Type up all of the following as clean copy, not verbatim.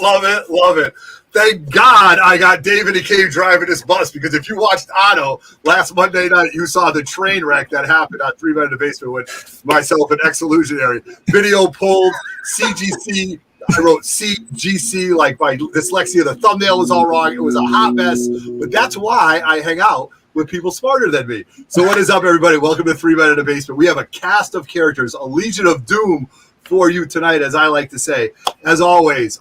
Love it. Love it. Thank God I got David and Cave driving this bus, because if you watched Otto last Monday night, you saw the train wreck that happened on 3 Men in the Basement with myself and Ex-Illusionary. Video pulled, CGC. I wrote CGC, like my dyslexia. The thumbnail was all wrong. It was a hot mess. But that's why I hang out with people smarter than me. So what is up, everybody? Welcome to 3 Men in the Basement. We have a cast of characters, a legion of doom for you tonight, as I like to say. As always,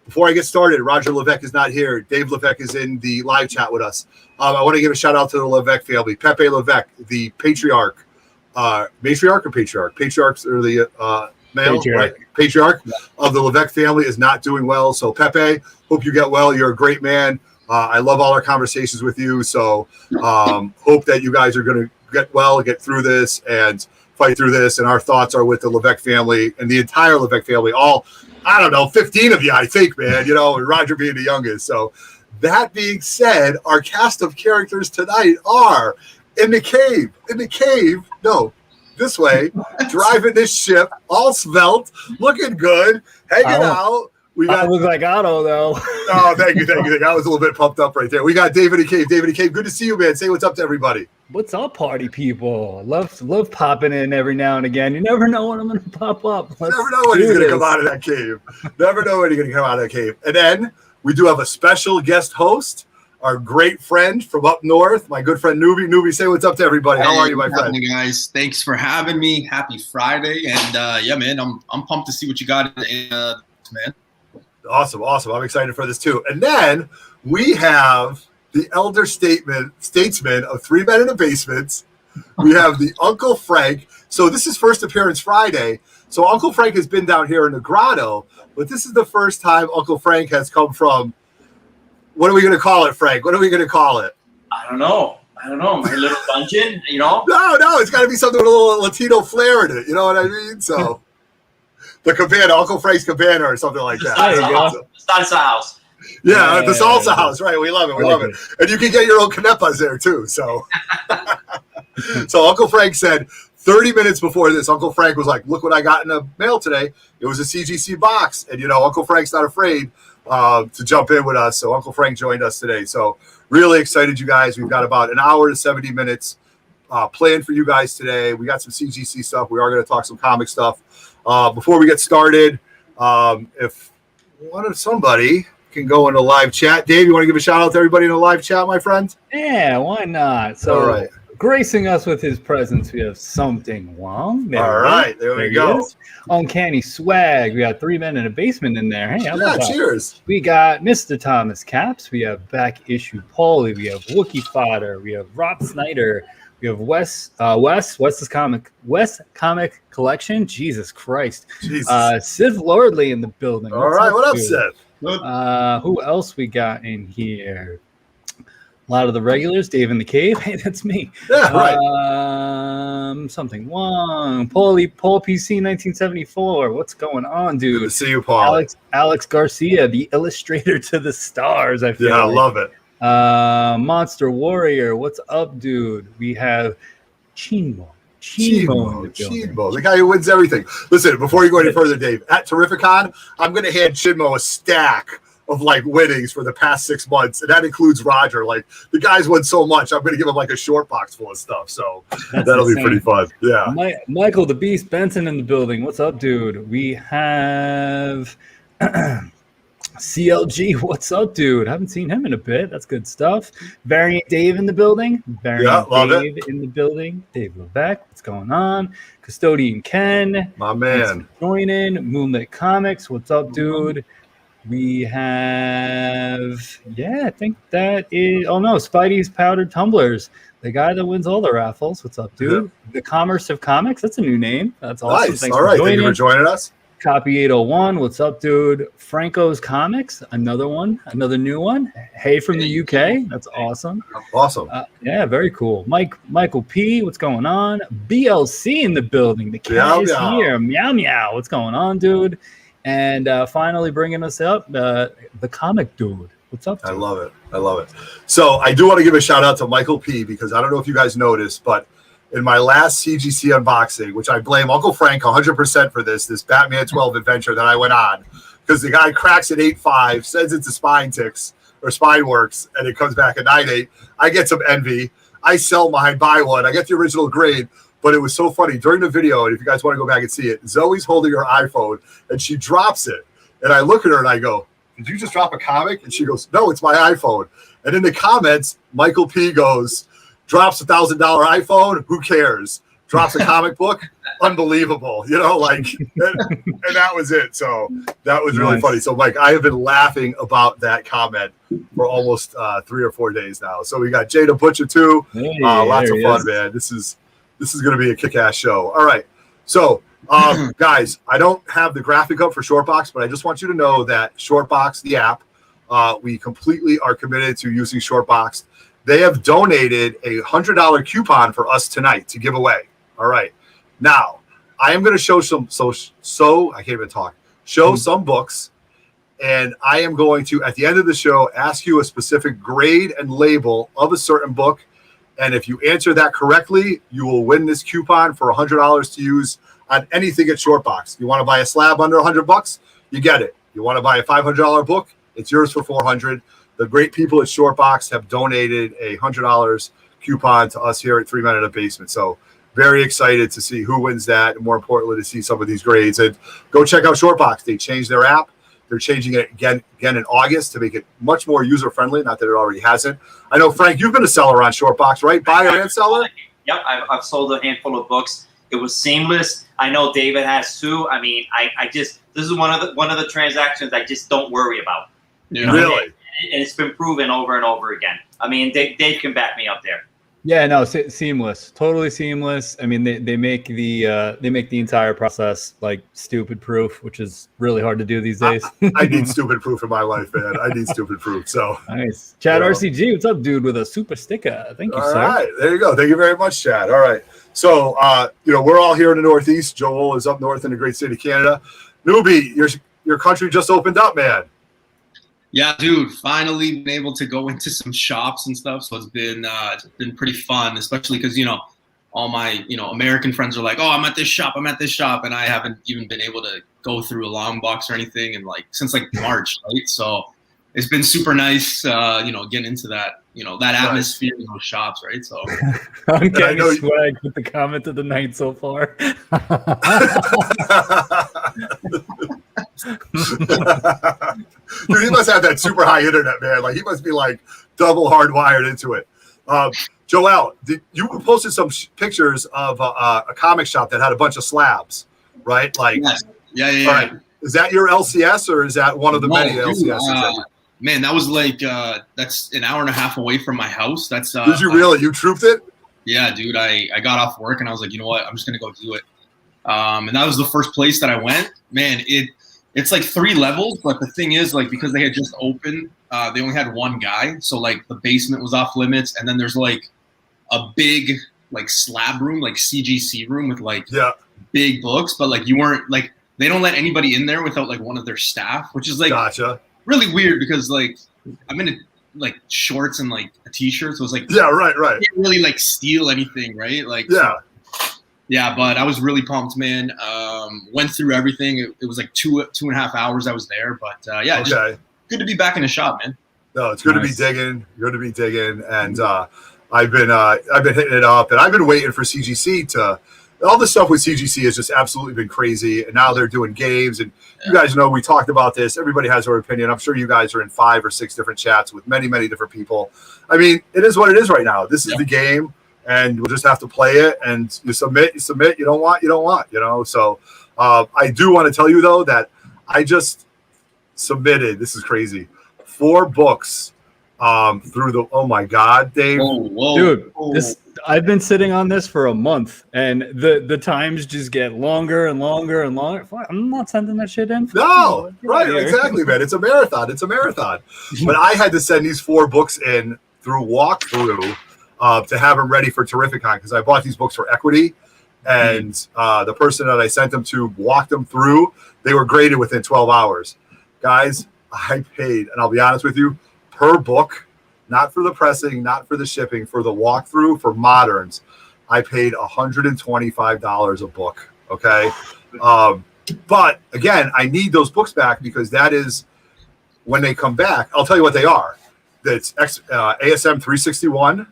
before I get started, Roger Levesque is not here. Dave Levesque is in the live chat with us. I want to give a shout out to the Levesque family. Pepe Levesque, the patriarch. Matriarch or patriarch? Patriarchs are the male, patriarch. Right? Patriarch of the Levesque family is not doing well. So Pepe, hope you get well. You're a great man. I love all our conversations with you. So hope that you guys are going to get well, get through this, and fight through this. And our thoughts are with the Levesque family and the entire Levesque family. All, I don't know, 15 of you, I think, man, you know, and Roger being the youngest. So that being said, our cast of characters tonight are in the cave, no, this way, driving this ship, all svelte, looking good, hanging out. I look like Otto, though. Oh, thank you. I was a little bit pumped up right there. We got David and Cave. David and Cave, good to see you, man. Say what's up to everybody. What's up, party people? Love popping in every now and again. You never know when I'm going to pop up. Never know when he's going to come out of that cave. Never know when he's going to come out of that cave. And then we do have a special guest host, our great friend from up north, my good friend Newbie. Newbie, say what's up to everybody. How are you, my friend? Hey, guys. Thanks for having me. Happy Friday. And yeah, man, I'm pumped to see what you got in man. Awesome. I'm excited for this too. And then we have the elder statesman of 3 Men in the Basement. We have the Uncle Frank. So this is first appearance Friday. So Uncle Frank has been down here in the grotto, but this is the first time Uncle Frank has come from. What are we going to call it, Frank? What are we going to call it? I don't know. My little dungeon, you know? No. It's got to be something with a little Latino flair in it. You know what I mean? So the cabana, Uncle Frank's cabana or something like that. There you go. Salsa house. Yeah, the salsa house. Right. We love it. And you can get your own canepas there too. So, so Uncle Frank said 30 minutes before this, Uncle Frank was like, look what I got in the mail today. It was a CGC box. And, you know, Uncle Frank's not afraid to jump in with us. So Uncle Frank joined us today. So really excited, you guys. We've got about an hour to 70 minutes planned for you guys today. We got some CGC stuff. We are going to talk some comic stuff. Before we get started, if somebody can go in the live chat. Dave, you want to give a shout out to everybody in the live chat, my friend? Yeah, why not? So, all right. Gracing us with his presence, we have Something Wrong. There we go. Uncanny Swag. We got 3 Men in a Basement in there. Hey, how about that? Cheers. We got Mr. Thomas Caps. We have Back Issue Paulie. We have Wookie Fodder. We have Rob Snyder. We have Wes Comic Collection. Jesus Christ. Civ Lordley in the building. All right, what up, Civ? Who else we got in here? A lot of the regulars. Dave in the Cave. Hey, that's me. Yeah, right. Something Wrong. Paul PC 1974. What's going on, dude? Good to see you, Paul. Alex Garcia, the illustrator to the stars. I feel. Yeah, I love it. Monster Warrior, what's up, dude? We have Chimo, the guy who wins everything. Listen, before you go any further, Dave, at Terrificon, I'm going to hand Chinmo a stack of like winnings for the past 6 months, and that includes Roger. Like the guy's won so much, I'm going to give him like a short box full of stuff. So that'll be pretty fun. Yeah. Michael the Beast Benson in the building. What's up, dude? We have CLG, what's up, dude? Haven't seen him in a bit. That's good stuff. Variant Dave in the building. Variant Dave in the building. Dave Levesque, what's going on? Custodian Ken. My man. Joining. Moonlit Comics, what's up, dude? We have, I think that is, Spidey's Powdered Tumblers. The guy that wins all the raffles. What's up, dude? Yeah. The Commerce of Comics. That's a new name. That's awesome. Nice. All right. Thank you for joining us. Copy 801. What's up, dude? Franco's Comics. Another new one. Hey from the UK. That's awesome. Awesome. Yeah, very cool. Michael P. What's going on? BLC in the building. The cat is here. Meow meow. What's going on, dude? And finally bringing us up, the comic dude. What's up, dude? I love it. So I do want to give a shout out to Michael P. because I don't know if you guys noticed, but in my last CGC unboxing, which I blame Uncle Frank 100% for this Batman 12 adventure that I went on, because the guy cracks at 8.5, sends it to Spinetics or Spinworks, and it comes back at 9.8. I get some envy. I sell mine, buy one. I get the original grade, but it was so funny during the video. And if you guys want to go back and see it, Zoe's holding her iPhone and she drops it. And I look at her and I go, "Did you just drop a comic?" And she goes, "No, it's my iPhone." And in the comments, Michael P goes, "Drops $1,000 iPhone. Who cares? Drops a comic book. Unbelievable." You know, like, and that was it. So that was really funny. So, Mike, I have been laughing about that comment for almost 3 or 4 days now. So we got Jada Butcher too. Hey, Lots of fun, man. This is going to be a kick-ass show. All right. So, guys, I don't have the graphic up for Shortbox, but I just want you to know that Shortbox, the app, we completely are committed to using Shortbox. They have donated a $100 coupon for us tonight to give away. All right. Now, I am going to show I can't even talk. Show some books, and I am going to, at the end of the show, ask you a specific grade and label of a certain book. And if you answer that correctly, you will win this coupon for $100 to use on anything at Shortbox. You want to buy a slab under $100? You get it. You want to buy a $500 book? It's yours for $400. The great people at Shortbox have donated a $100 coupon to us here at 3 Men in a Basement. So very excited to see who wins that, and more importantly, to see some of these grades. And go check out Shortbox. They changed their app. They're changing it again in August to make it much more user-friendly, not that it already hasn't. I know, Frank, you've been a seller on Shortbox, right? Buyer and seller? Yep, I've sold a handful of books. It was seamless. I know David has too. I mean, this is one of the transactions I just don't worry about. Yeah. You know? Really? And it's been proven over and over again. I mean, Dave can back me up there. Yeah, no, seamless, totally seamless. I mean, they make the entire process like stupid proof, which is really hard to do these days. I need stupid proof in my life, man. I need stupid proof. So nice. Chad RCG, what's up, dude? With a super sticker. Thank you, all sir. All right, there you go. Thank you very much, Chad. All right. So we're all here in the Northeast. Joel is up north in the great state of Canada. Newbie, your country just opened up, man. Yeah, dude, finally been able to go into some shops and stuff. So it's been pretty fun, especially because, all my, American friends are like, "Oh, I'm at this shop. And I haven't even been able to go through a long box or anything. And since March, right? So it's been super nice, getting into that, that atmosphere in those shops. Right. So I'm getting swag with the comment of the night so far. Dude, he must have that super high internet, man. Like, he must be double hardwired into it. Joel, you posted some pictures of a comic shop that had a bunch of slabs, right? Yes. Yeah. All right. Is that your LCS, or is that one of the many LCSs? Man, that was that's an hour and a half away from my house. That's Did you really? You trooped it? Yeah, dude. I got off work and I was like, you know what? I'm just gonna go do it. And that was the first place that I went. Man, it's 3 levels, but the thing is, because they had just opened, they only had one guy, so the basement was off limits, and then there's a big slab room, CGC room with big books, but you weren't they don't let anybody in there without one of their staff, which is gotcha. Really weird because I'm in shorts and a t-shirt, so it's yeah, right. You can't really steal anything, right? Yeah. So, yeah, but I was really pumped, man. Went through everything. It was 2.5 hours I was there, but yeah, okay. Good to be back in the shop, man. No, it's good to be digging. Good to be digging, and I've been hitting it up, and I've been waiting for CGC to. All the stuff with CGC has just absolutely been crazy, and now they're doing games. And you guys know we talked about this. Everybody has their opinion. I'm sure you guys are in 5 or 6 different chats with many, many different people. I mean, it is what it is right now. This is the game, and we'll just have to play it. And you submit. You don't want. So I do want to tell you though that I just submitted. This is crazy. 4 books through the. Oh my God, Dave! Whoa. Dude, I've been sitting on this for a month, and the times just get longer and longer and longer. I'm not sending that shit in. No, right, exactly, man. It's a marathon. But I had to send these 4 books in through walkthrough to have them ready for Terrificon, because I bought these books for equity, and the person that I sent them to walked them through. They were graded within 12 hours. Guys, I paid, and I'll be honest with you, per book, not for the pressing, not for the shipping, for the walkthrough, for moderns, I paid $125 a book. Okay. But again, I need those books back because that is when they come back. I'll tell you what they are. That's ASM 361.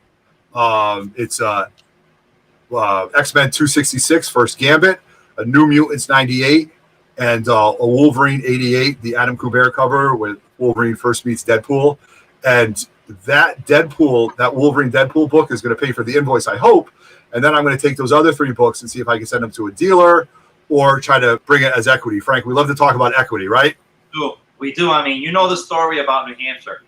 It's X-Men 266, First Gambit, a New Mutants 98, and a Wolverine 88, the Adam Kubert cover with Wolverine first meets Deadpool. And that Wolverine Deadpool book is going to pay for the invoice, I hope. And then I'm going to take those other 3 books and see if I can send them to a dealer or try to bring it as equity. Frank, we love to talk about equity, right? We do. I mean, you know the story about New Hampshire.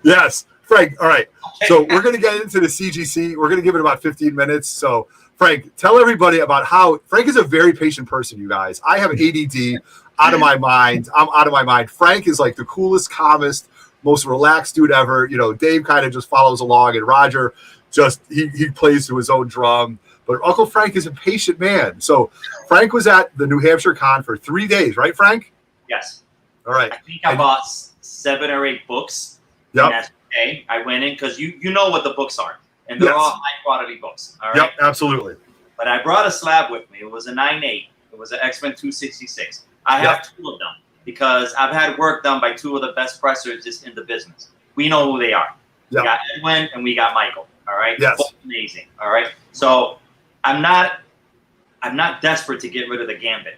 Yes. Frank, all right. So we're going to get into the CGC. We're going to give it about 15 minutes. So, Frank, tell everybody about how Frank is a very patient person, you guys. I have ADD out of my mind. I'm out of my mind. Frank is like the coolest, calmest, most relaxed dude ever. You know, Dave kind of just follows along, and Roger just he plays to his own drum. But Uncle Frank is a patient man. So Frank was at the New Hampshire Con for 3 days, right, Frank? Yes. All right. I think I bought 7 or 8 books. Yep. That day I went in because you know what the books are, and they're all high quality books. All right. Yep, absolutely. But I brought a slab with me. It was a 9.8. It was an X-Men 266. I have 2 of them because I've had work done by 2 of the best pressers just in the business. We know who they are. Yep. We got Edwin and we got Michael. All right. Yes. Both amazing. All right. So I'm not desperate to get rid of the Gambit.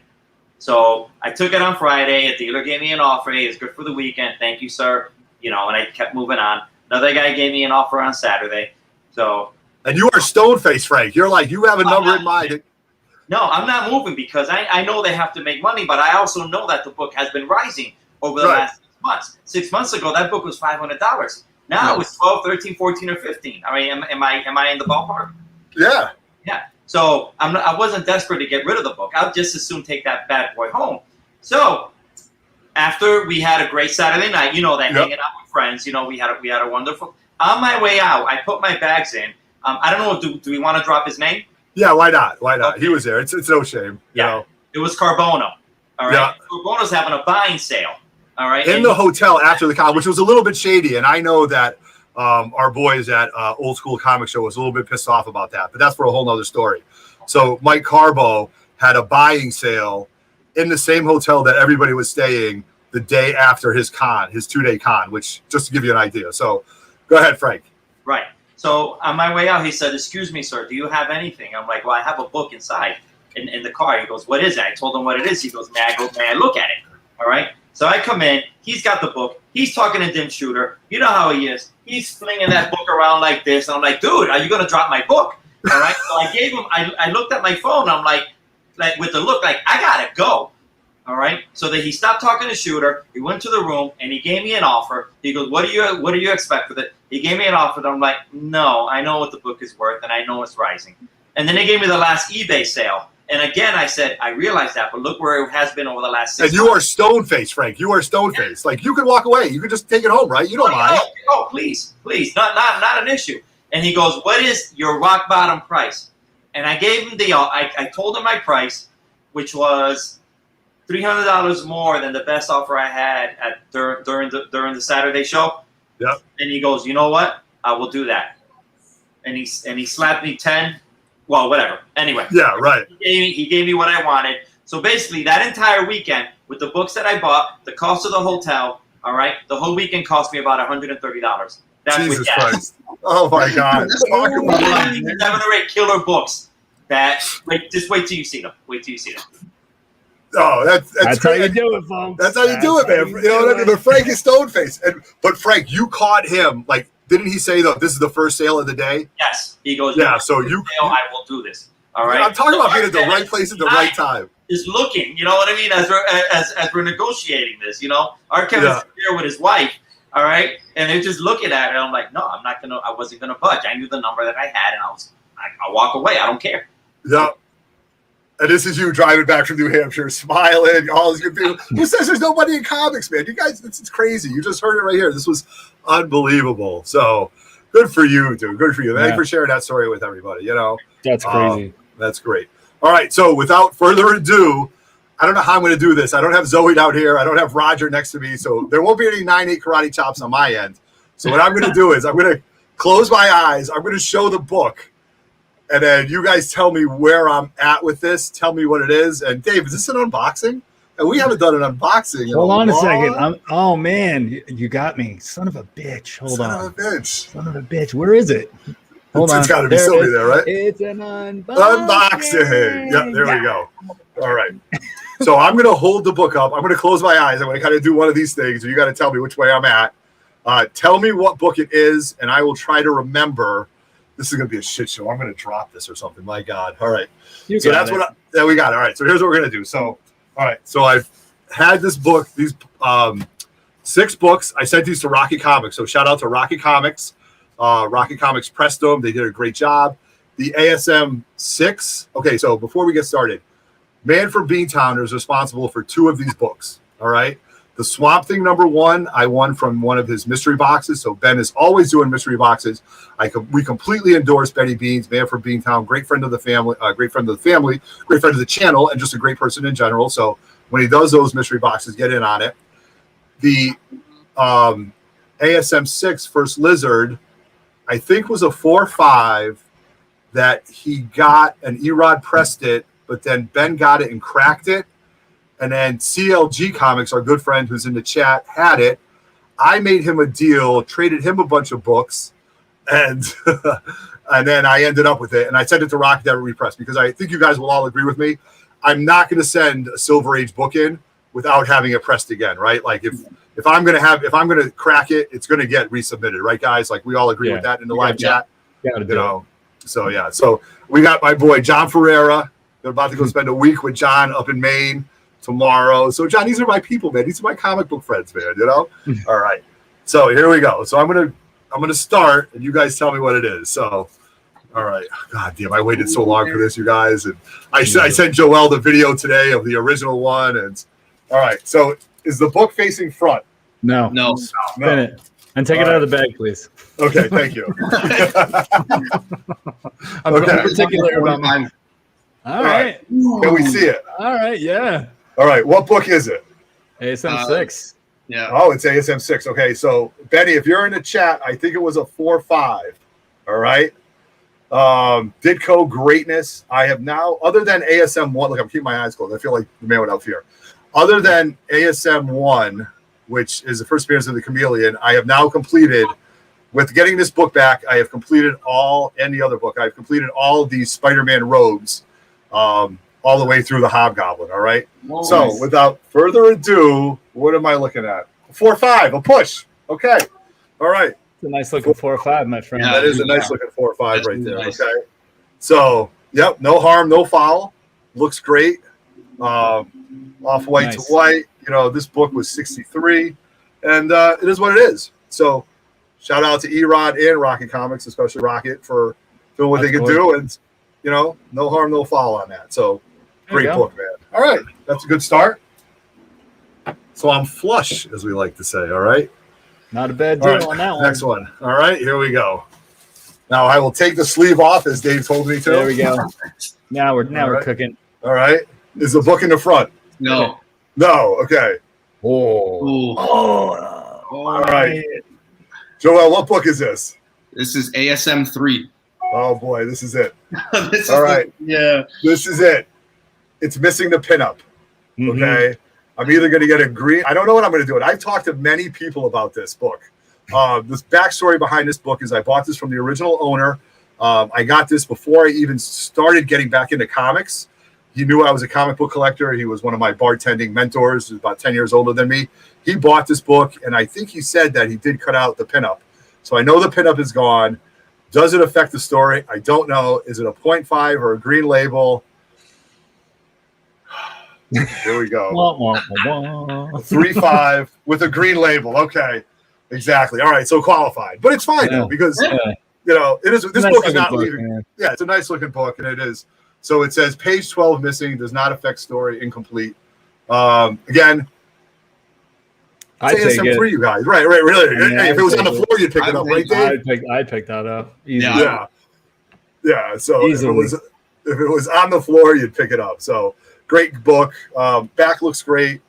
So I took it on Friday. A dealer gave me an offer. Hey, it's good for the weekend. Thank you, sir. You know, and I kept moving on. Another guy gave me an offer on Saturday. So. And you are stone-faced, Frank. You're like, you have a number in mind. No, I'm not moving because I know they have to make money, but I also know that the book has been rising over the last 6 months. 6 months ago, that book was $500. Now it's 12, 13, 14, or 15. I mean, am I in the ballpark? Yeah. Yeah. So I wasn't desperate to get rid of the book. I'll just as soon take that bad boy home. So after we had a great Saturday night, you know, hanging out with friends, you know, we had a wonderful. On my way out, I put my bags in. I don't know. Do we want to drop his name? Yeah, why not? Why not? Okay. He was there. It's no shame. You know? It was Carbono. All right. Yeah. Carbono's having a buying sale. All right. In the hotel after the con, which was a little bit shady, and I know that our boys at Old School Comic Show was a little bit pissed off about that, but that's for a whole nother story. So Mike Carbo had a buying sale in the same hotel that everybody was staying the day after his con, his 2-day con, which just to give you an idea. So go ahead, Frank. Right. So on my way out, he said, "Excuse me, sir, do you have anything?" I'm like, "Well, I have a book inside in the car." He goes, "What is it?" I told him what it is. He goes, "May I look at it?" All right. So I come in. He's got the book. He's talking to Dim Shooter. You know how he is. He's flinging that book around like this. And I'm like, "Dude, are you going to drop my book?" All right. So I gave him, I looked at my phone. I'm like with the look like, I got to go. All right. So that he stopped talking to Shooter. He went to the room and he gave me an offer. He goes, what do you expect with it? He gave me an offer. And I'm like, no, I know what the book is worth and I know it's rising. And then he gave me the last eBay sale. And again, I said, I realize that, but look where it has been over the last 6 months. And you are stone-faced, Frank. You are stone-faced. Like, you could walk away. You could just take it home, right? You don't mind. Oh, please. Not an issue. And he goes, what is your rock bottom price? And I gave him I told him my price, which was $300 more than the best offer I had during the Saturday show. Yep. And he goes, you know what? I will do that. And he slapped me 10. Well, whatever. Anyway. Yeah, right. He gave me what I wanted. So basically, that entire weekend with the books that I bought, the cost of the hotel, all right, the whole weekend cost me about $130. That's Jesus Christ. Oh my God. Talk about 7 or 8 killer books. Just wait till you see them. Wait till you see them. Oh, that's how you do it, folks. That's how you do it, man. You know what I mean? But Frank is stone-faced. But Frank, you caught him. Like, didn't he say that this is the first sale of the day? Yes. He goes, yeah, so you. Sale, I will do this. All right. I'm talking about being at the right place at the right time. Is looking, you know what I mean, as we're negotiating this, you know. Our Kevin's here with his wife, all right, and they're just looking at it. I'm like, no, I wasn't gonna budge. I knew the number that I had, and I'll walk away. I don't care. Yeah. And this is you driving back from New Hampshire, smiling, all these good people. Who says there's nobody in comics, man? You guys, it's crazy. You just heard it right here. This was unbelievable. So good for you, dude. Good for you. Thank you for sharing that story with everybody. You know, that's crazy. That's great. All right. So without further ado, I don't know how I'm going to do this. I don't have Zoe out here. I don't have Roger next to me. So there won't be any 9-8 karate chops on my end. So what I'm going to do is I'm going to close my eyes. I'm going to show the book. And then you guys tell me where I'm at with this. Tell me what it is. And Dave, is this an unboxing? And we haven't done an unboxing. Hold on a second. Oh man, you got me. Son of a bitch. Hold on. Son of a bitch. Son of a bitch. Where is it? Hold on. It's got to be somebody there, right? It's an unboxing. Unboxing. Yep, there we go. All right. So I'm going to hold the book up. I'm going to close my eyes. I'm going to kind of do one of these things. And you got to tell me which way I'm at. Tell me what book it is, and I will try to remember. This is going to be a shit show. I'm going to drop this or something. My God. All right. So that's what we got. All right. So here's what we're going to do. So, all right. So I've had this book, these 6 books. I sent these to Rocket Comics. So shout out to Rocket Comics. Rocket Comics pressed them. They did a great job. The ASM 6. Okay. So before we get started, Man from Beantown is responsible for 2 of these books. All right. The Swamp Thing #1, I won from one of his mystery boxes. So Ben is always doing mystery boxes. We completely endorse Benny Beans, Man from Beantown, great friend of the family, great friend of the channel, and just a great person in general. So when he does those mystery boxes, get in on it. The ASM 6 First Lizard, I think was a 4/5 that he got, and Erod pressed it, but then Ben got it and cracked it. And then CLG Comics, our good friend who's in the chat, had it. I made him a deal, traded him a bunch of books, and and then I ended up with it. And I sent it to Rocket to repress because I think you guys will all agree with me. I'm not going to send a Silver Age book in without having it pressed again, right? Like if I'm going to crack it, it's going to get resubmitted, right, guys? Like we all agree with that in the live chat. So yeah. So we got my boy John Ferreira. They're about to go spend a week with John up in Maine tomorrow. So John, these are my people, man. These are my comic book friends, man. You know. All right. So here we go. So I'm gonna start, and you guys tell me what it is. So, all right. God damn, I waited so long for this, you guys, and I sent Joel the video today of the original one. And all right. So is the book facing front? No. Spin it and take it out of the bag, please. Okay. Thank you. I'm particular about mine. All right. Can we see it? All right. Yeah. All right. What book is it? ASM 6. Yeah. Oh, it's ASM 6. Okay. So, Benny, if you're in the chat, I think it was a 4/5. All right. Ditko Greatness. I have now, other than ASM 1, look, I'm keeping my eyes closed. I feel like the man without fear. Other than ASM 1, which is the first appearance of the Chameleon, I have now completed, with getting this book back, I have completed all, and the other book, I've completed all of these Spider-Man rogues. All the way through the Hobgoblin. All right. Nice. So without further ado, what am I looking at? 4/5, a push. Okay. All right. It's a nice looking 4/5, my friend. Yeah, that is a nice looking 4/5 right there. Nice. Okay. So, yep, no harm, no foul. Looks great. Off white to white. You know, this book was 63, and it is what it is. So, shout out to Erod and Rocket Comics, especially Rocket, for doing what they could do, and you know, no harm, no foul on that. So, great book, man. All right, that's a good start. So I'm flush, as we like to say. All right. Not a bad deal on that one. Next one. All right, here we go. Now I will take the sleeve off, as Dave told me to. There we go. Now we're cooking. All right. Is the book in the front? No. No. Okay. All right. Joel, what book is this? This is ASM 3. Oh boy, this is it. All right. This is it. It's missing the pinup. Okay. I'm either going to get a green. I don't know what I'm going to do. I've talked to many people about this book. This backstory behind this book is I bought this from the original owner. I got this before I even started getting back into comics. He knew I was a comic book collector. He was one of my bartending mentors. He was about 10 years older than me. He bought this book, and I think he said that he did cut out the pinup. So I know the pinup is gone. Does it affect the story? I don't know. Is it a 0.5 or a green label? Here we go. 3.5 with a green label. Okay, exactly. All right, so qualified, but it's fine though because you know it is. This book is not leaving. Yeah, it's a nice looking book, and it is. So it says page 12 missing. Does not affect story. Incomplete. Again. I take it. For you guys, right? Really. Yeah, hey, if it was on the floor, you'd pick it up, right, Dave? I'd pick that up. Easily. Yeah. So if it was on the floor, you'd pick it up. So great book. Back looks great,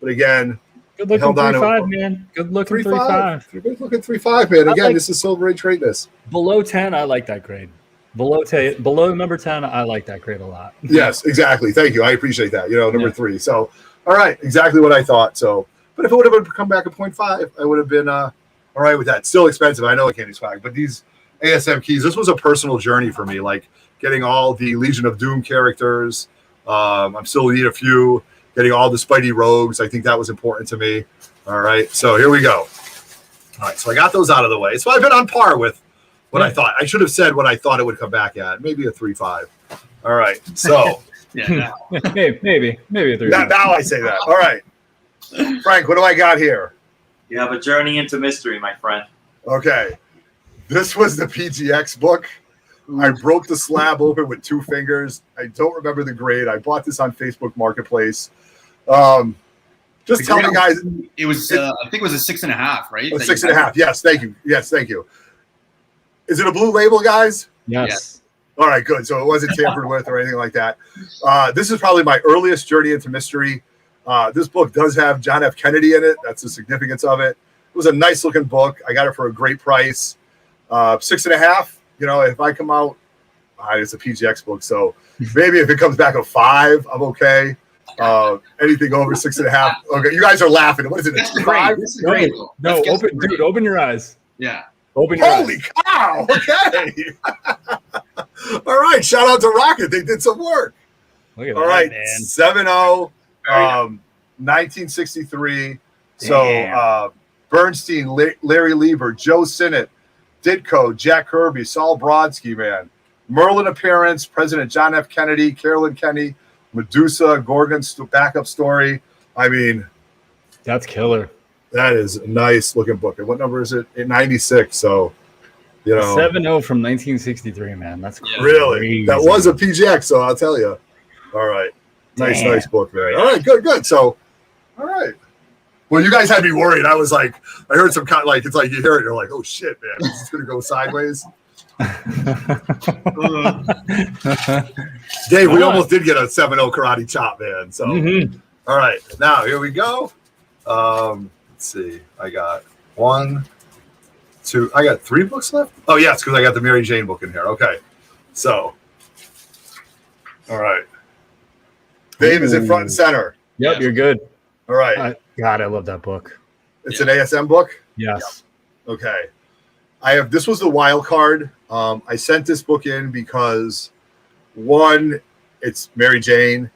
but again, good looking 3.5, man. Good looking 3.5. Good looking 3.5, man. Again, this is Silver Age greatness. Below 10, I like that grade. Below number 10, I like that grade a lot. Yes, exactly. Thank you. I appreciate that. You know, number 3. So, All right, exactly what I thought. So, but if it would have come back at 0.5, I would have been all right with that. Still expensive. I know I can't swag, but these ASM keys, this was a personal journey for me, like getting all the Legion of Doom characters. I'm still need a few, getting all the Spidey rogues. I think that was important to me. All right, so here we go. All right, so I got those out of the way. So I've been on par with what I thought. I should have said what I thought it would come back at, maybe a 3.5. All right, so Yeah. maybe a 3. now I say that. All right, Frank, what do I got here? You have a journey into mystery, my friend. Okay, this was the PGX book. I broke the slab open with 2 fingers. I don't remember the grade. I bought this on Facebook Marketplace. Just tell me, guys. It was, I think it was a 6.5, right? A 6.5. Yes, thank you. Yes, thank you. Is it a blue label, guys? Yes. All right, good. So it wasn't tampered with or anything like that. This is probably my earliest journey into mystery. This book does have John F. Kennedy in it. That's the significance of it. It was a nice looking book. I got it for a great price. 6.5. You know, if I come out, it's a PGX book. So maybe if it comes back a 5, I'm okay. Anything over 6.5. Okay, you guys are laughing. What is it? This is great. This is great. No, open your eyes. Yeah. Open your Holy eyes. cow! Okay. All right. Shout out to Rocket. They did some work. Look at All that, right. man. 7-0, 1963. So Bernstein, Larry Lieber, Joe Sinnott, Ditko, Jack Kirby, Saul Brodsky, man. Merlin appearance, President John F. Kennedy, Carolyn Kenny, Medusa, Gorgon's backup story. I mean, That's killer. that is a nice looking book. And what number is it? 96. So, you know, 7-0 from 1963, man. That's crazy. really, that was a PGX. So I'll tell you. All right, nice book, man. All right, good. So, all right. Well, you guys had me worried. I was like, I heard some kind like it's like you hear it, you're like, oh shit, man, this is gonna go sideways. Dave, we almost did get a 7-0 karate chop, man. So, all right, now here we go. Let's see. I got 1, 2. I got 3 books left. Oh yes, because I got the Mary Jane book in here. Okay, so, all right. Dave is in front and center. Yep, you're good. All right. God, I love that book. It's an ASM book. Yes. Okay. This was the wild card. I sent this book in because 1, it's Mary Jane.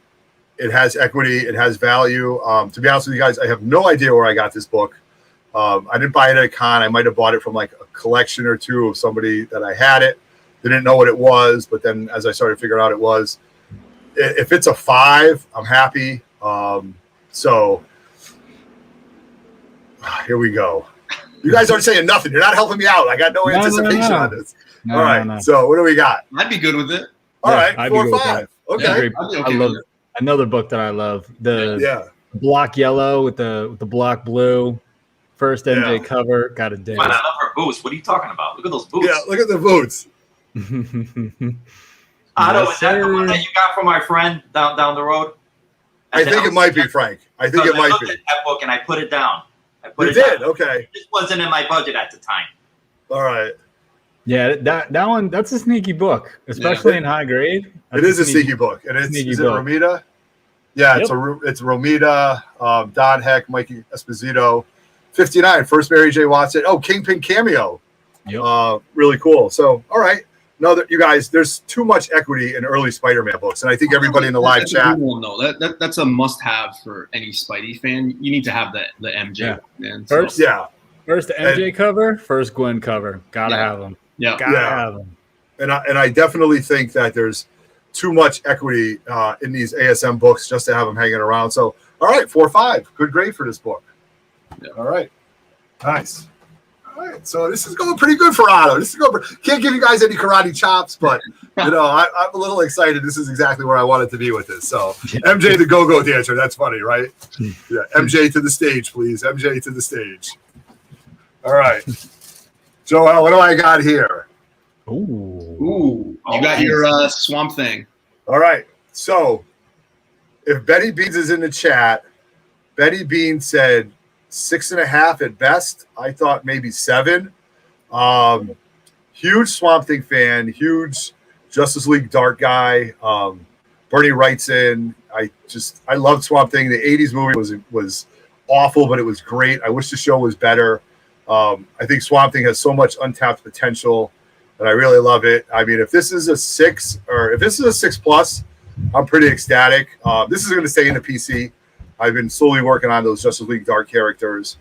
It has equity. It has value. To be honest with you guys, I have no idea where I got this book. I didn't buy it at a con. I might have bought it from like a collection or two of somebody that I had it. Didn't know what it was, but then as I started figuring out it was, if it's a 5, I'm happy. So here we go. You guys aren't saying nothing. You're not helping me out. I got no anticipation on this. All right. So what do we got? I'd be good with it. All right. I'd 4 be or good with 5. Okay. Yeah, I love it. Another book that I love. The block yellow with the block blue. First MJ cover. Got a dig. Man, I love her boots. What are you talking about? Look at those boots. Yeah, look at the boots. Otto, is that the one that you got from our friend down the road? I think it might be, Frank. I think it might be. I looked at that book and I put it down. You did? Okay. This wasn't in my budget at the time. All right. Yeah, that one, that's a sneaky book, especially in high grade. It is a sneaky book. And is it Romita? Yeah, it's Romita, Don Heck, Mikey Esposito. 59, first Mary J. Watson. Oh, Kingpin cameo. Yep. Really cool. So, all right. No, you guys, there's too much equity in early Spider-Man books, and I think everybody in the live chat. That's a must-have for any Spidey fan. You need to have the MJ. Man. First MJ cover, first Gwen cover. Gotta have them. Yeah, gotta have them. And I definitely think that there's too much equity in these ASM books just to have them hanging around. So, all right, 4 or 5, good grade for this book. Yeah. All right, nice. All right, so this is going pretty good for Otto. Can't give you guys any karate chops, but I'm a little excited. This is exactly where I wanted to be with this. So MJ the go-go dancer, that's funny, right? Yeah, MJ to the stage, please. MJ to the stage. All right, Joel, what do I got here? Ooh, you got your Swamp Thing. All right, so if Betty Beans is in the chat, Betty Bean said 6.5 at best. I thought maybe 7. Huge Swamp Thing fan, huge Justice League Dark guy. Bernie writes in. I loved Swamp Thing. The 80s movie was awful, but it was great. I wish the show was better. I think Swamp Thing has so much untapped potential, and I really love it. I mean, if this is a 6 or if this is a 6+, I'm pretty ecstatic. This is going to stay in the PC. I've been slowly working on those Justice League Dark characters.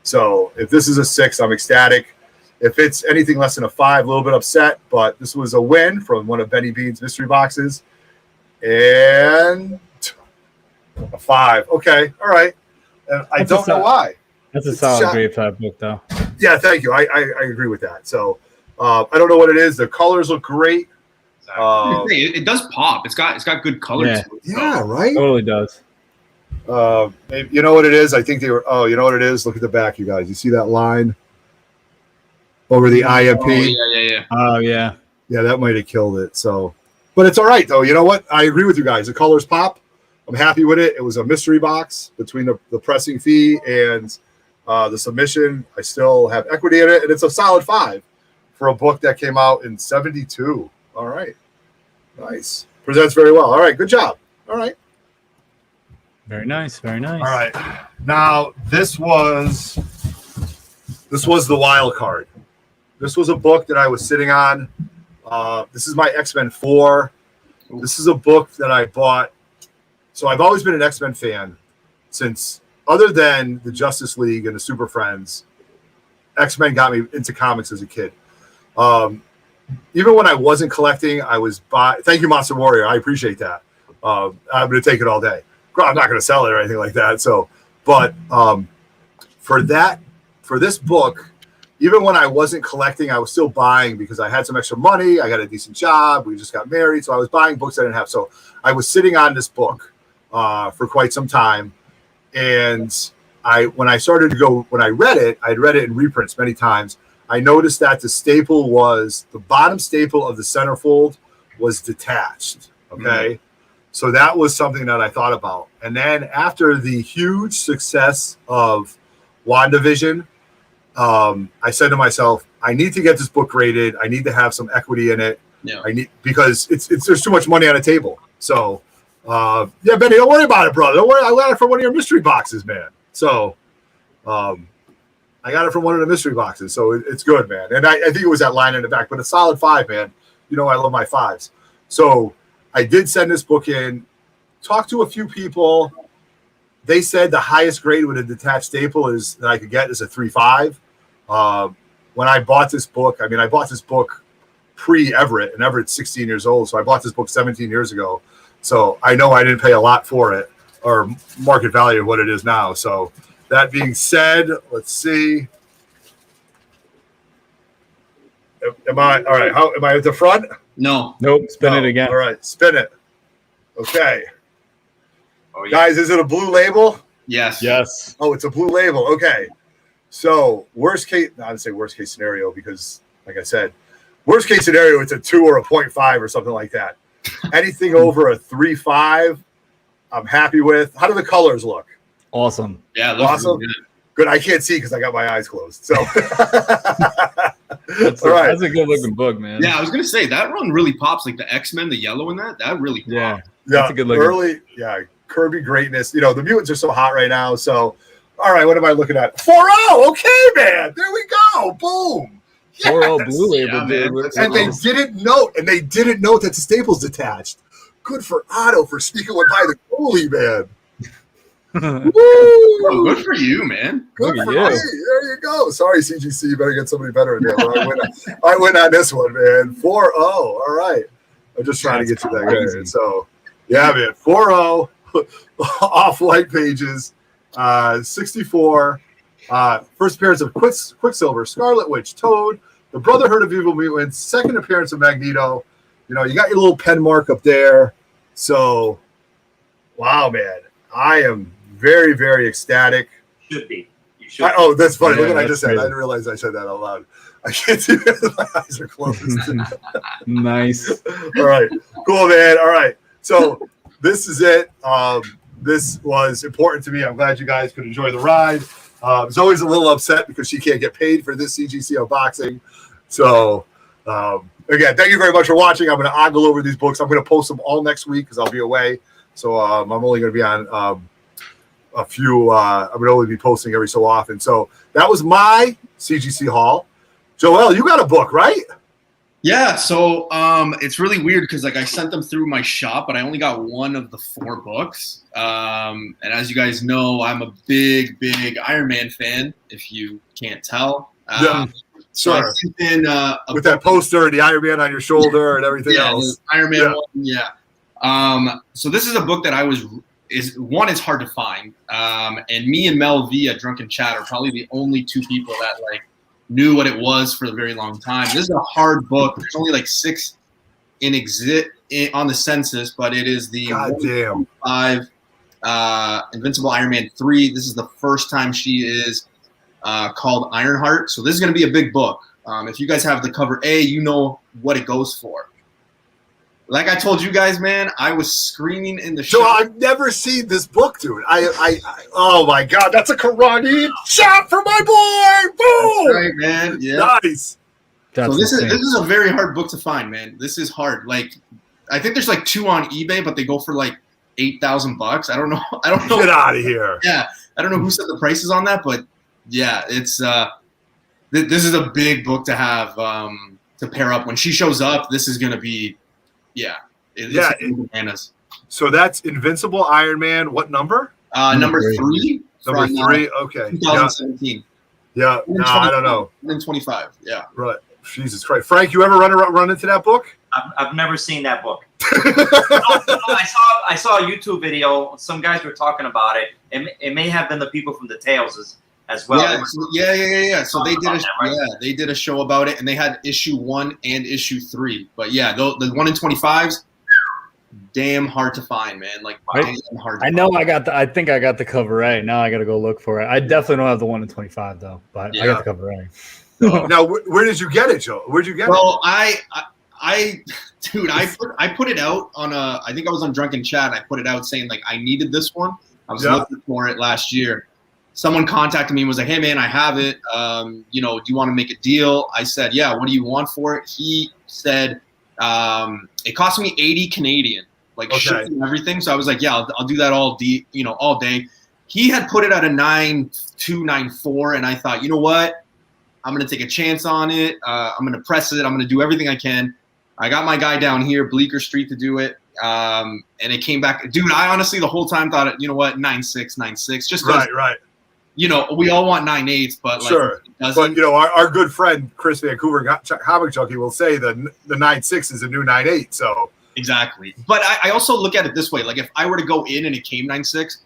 So if this is a 6, I'm ecstatic. If it's anything less than a 5, a little bit upset, but this was a win from one of Benny Bean's mystery boxes. And a 5. Okay. All right. And I don't know why. That's a solid grade 5 book, though. Yeah, thank you. I agree with that. So I don't know what it is. The colors look great. It does pop. It's got good colors. Yeah. Yeah, right? Totally does. You know what it is? I think they were. Oh, you know what it is? Look at the back, you guys. You see that line over the IMP? Oh, yeah. Oh, yeah. Yeah, that might have killed it. So, but it's all right though. You know what? I agree with you guys. The colors pop. I'm happy with it. It was a mystery box between the pressing fee and the submission. I still have equity in it, and it's a solid 5 for a book that came out in '72. All right, nice. Presents very well. All right, good job. All right. Very nice. Very nice. All right. Now this was the wild card. This was a book that I was sitting on. This is my X-Men 4. This is a book that I bought. So I've always been an X-Men fan since, other than the Justice League and the Super Friends, X-Men got me into comics as a kid. Even when I wasn't collecting, I was thank you, Monster Warrior. I appreciate that. I'm going to take it all day. I'm not going to sell it or anything like that. So, but for this book, even when I wasn't collecting, I was still buying because I had some extra money. I got a decent job. We just got married. So I was buying books I didn't have. So I was sitting on this book for quite some time. And when I read it, I'd read it in reprints many times. I noticed that the bottom staple of the centerfold was detached. Okay. So that was something that I thought about. And then after the huge success of WandaVision, I said to myself, I need to get this book graded. I need to have some equity in it. Yeah. Because there's too much money on the table. So yeah, Benny, don't worry about it, brother. Don't worry. I got it from one of your mystery boxes, man. So I got it from one of the mystery boxes. So it's good, man. And I think it was that line in the back, but a solid 5, man. You know I love my 5s. So I did send this book in, talked to a few people. They said the highest grade with a detached staple that I could get is a 3.5. When I bought this book, I bought this book pre-Everett, and Everett's 16 years old, so I bought this book 17 years ago. So I know I didn't pay a lot for it, or market value of what it is now. So that being said, let's see. Am I all right? Am I at the front? No. Nope. Spin it again. All right, spin it. Okay. Oh, yeah. Guys, is it a blue label? Yes. Yes. Oh, it's a blue label. Okay. So worst case, I would say worst case scenario because, like I said, worst case scenario, it's a 2 or a 0.5 or something like that. Anything over a 3.5, I'm happy with. How do the colors look? Awesome. Yeah, it looks Awesome. really good. Good. I can't see because I got my eyes closed. So, That's all right. That's a good looking book, man. Yeah, I was gonna say that run really pops. Like the X-Men, the yellow in that really pops. Yeah. Yeah, That's a good looking. early. Yeah, Kirby greatness. You know, the mutants are so hot right now. So, all right, what am I looking at? 4.0. Okay, man. There we go. Boom. Yes. 4.0 blue label, Yeah, dude. man. And they didn't note that the staple's detached. Good for Otto for sneaking one by the goalie, man. Woo! Oh, good for you, man. Good Look for at me. you. There you go. Sorry, CGC. You better get somebody better than that. I win on this one, man. 4.0. All right. I'm just trying to get you that crazy. good. So, yeah, man. 4.0. Off-white pages. 64. First appearance of Quicksilver, Scarlet Witch, Toad, the Brotherhood of Evil Mutants, second appearance of Magneto. You know, you got your little pen mark up there. So, wow, man. I am very, very ecstatic. Should be. You should. Oh, that's funny. Yeah, Look what I that's just said. crazy. I didn't realize I said that out loud. I can't see it. My eyes are closed. Nice. All right. Cool, man. All right. So this is it. This was important to me. I'm glad you guys could enjoy the ride. I was always a little upset because she can't get paid for this CGC unboxing. So, again, thank you very much for watching. I'm going to ogle over these books. I'm going to post them all next week because I'll be away. So I'm only going to be on a few. I'm going to only be posting every so often. So that was my CGC haul. Joel, you got a book, right? Yeah, so it's really weird because like I sent them through my shop, but I only got one of the 4 books. And as you guys know, I'm a big Iron Man fan. If you can't tell, Yeah, so I sure. sent in With that poster and the Iron Man on your shoulder and everything else. the Iron Man one, yeah. So this is a book that it's hard to find. And me and Mel via Drunken Chat are probably the only 2 people that like knew what it was for a very long time. This is a hard book. There's only like 6 on the census, but it is the 5 Invincible Iron Man 3. This is the first time she is called Ironheart. So this is going to be a big book. If you guys have the cover A, you know what it goes for. Like I told you guys, man, I was screaming in the show. So I've never seen this book, dude. I oh my God, that's a karate shot for my boy. Boom! That's right, man. Yeah. Nice. That's So this insane. is a very hard book to find, man. This is hard. Like, I think there's like 2 on eBay, but they go for like $8,000. I don't know. Get out of here. Yeah, I don't know who set the prices on that, but yeah, it's this is a big book to have to pair up. When she shows up, this is gonna be it's bananas. So that's Invincible Iron Man. What number? Number 3. Number from, 3. Okay. 2017. Yeah. No, I don't know. 25. Yeah. Right. Jesus Christ, Frank, you ever run into that book? I've never seen that book. I saw a YouTube video. Some guys were talking about it. It may have been the people from the Tales as well. Yeah. So they did a show about it, and they had issue 1 and issue 3. But yeah, the 1 in 25s, damn hard to find, man. Like damn hard. I know I think I got the cover right. Now I got to go look for it. I definitely don't have the 1 in 25 though, but I got the cover right. Now, where did you get it, Joe? Where'd you get it? Well, I put it out on I think I was on Drunken Chat. I put it out saying like I needed this one. I was looking for it last year. Someone contacted me and was like, "Hey man, I have it. Do you want to make a deal?" I said, "Yeah. What do you want for it?" He said, "It cost me 80 Canadian, like shipping and everything." So I was like, "Yeah, I'll do that all day." He had put it at a 9.294, and I thought, you know what? I'm gonna take a chance on it. I'm gonna press it. I'm gonna do everything I can. I got my guy down here, Bleecker Street, to do it. And it came back, dude. I honestly the whole time thought, you know what, 9.6, just right. We all want 9.8, but like, sure. But our good friend Chris Vancouver, Comic Junkie, will say the 9.6 is a new 9.8. So exactly. But I also look at it this way: like if I were to go in and it came 9.6,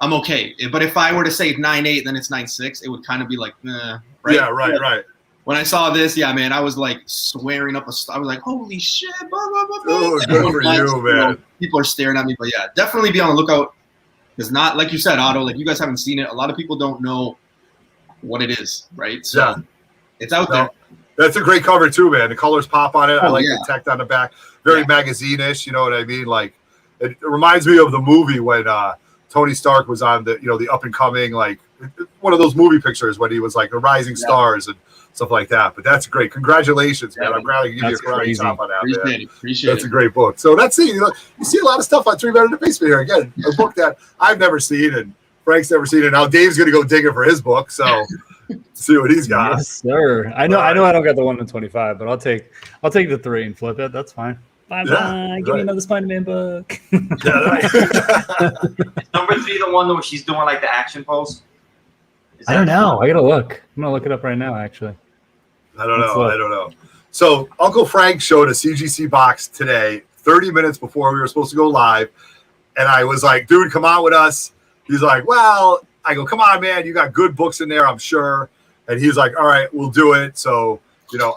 I'm okay. But if I were to say 9.8, then it's 9.6, it would kind of be like, right? Yeah, right. When I saw this, yeah, man, I was like swearing up I was like, holy shit, blah, blah, blah, blah. Oh, good for you, man. People are staring at me, but yeah, definitely be on the lookout. Because not, like you said, Otto, like you guys haven't seen it. A lot of people don't know what it is, right? So it's out there. That's a great cover too, man. The colors pop on it. I like the tech on the back. Very magazine-ish, you know what I mean? Like it reminds me of the movie when Tony Stark was on the up and coming, like one of those movie pictures when he was like the rising stars and stuff like that. But that's great. Congratulations, man. I'm glad I can give you a karate chop on that, man. Appreciate it. That's a great book. So that's it. You see a lot of stuff on 3 Men in the Basement here. Again, a book that I've never seen and Frank's never seen it. Now Dave's going to go digging for his book. So see what he's got. Yes, sir. I know I don't got the 1 in 25, but I'll take the 3 and flip it. That's fine. Bye. Give me another Spider-Man book. Is number 3 the one where she's doing like the action pose? I don't know. I gotta look. I'm gonna look it up right now. Actually, I don't know. So Uncle Frank showed a CGC box today, 30 minutes before we were supposed to go live, and I was like, "Dude, come on with us." He's like, "Well," I go, "Come on, man. You got good books in there, I'm sure." And he's like, "All right, we'll do it." So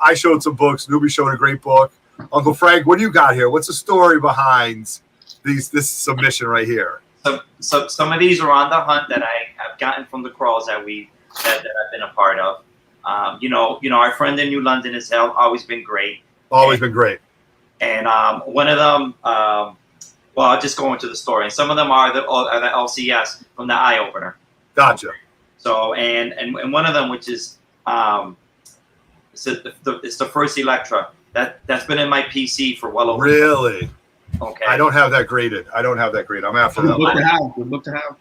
I showed some books. Newbie showed a great book. Uncle Frank, what do you got here? What's the story behind this submission right here? So some of these are on the hunt that I have gotten from the crawls that I've been a part of. Our friend in New London has always been great. Always been great. And one of them, I'll just go into the story. And some of them are the LCS from the Eye Opener. Gotcha. So and one of them, which is it's the first Electra, That's been in my PC for well over. Really? Okay. I don't have that graded. I'm after Good that. book to have. Good book to have.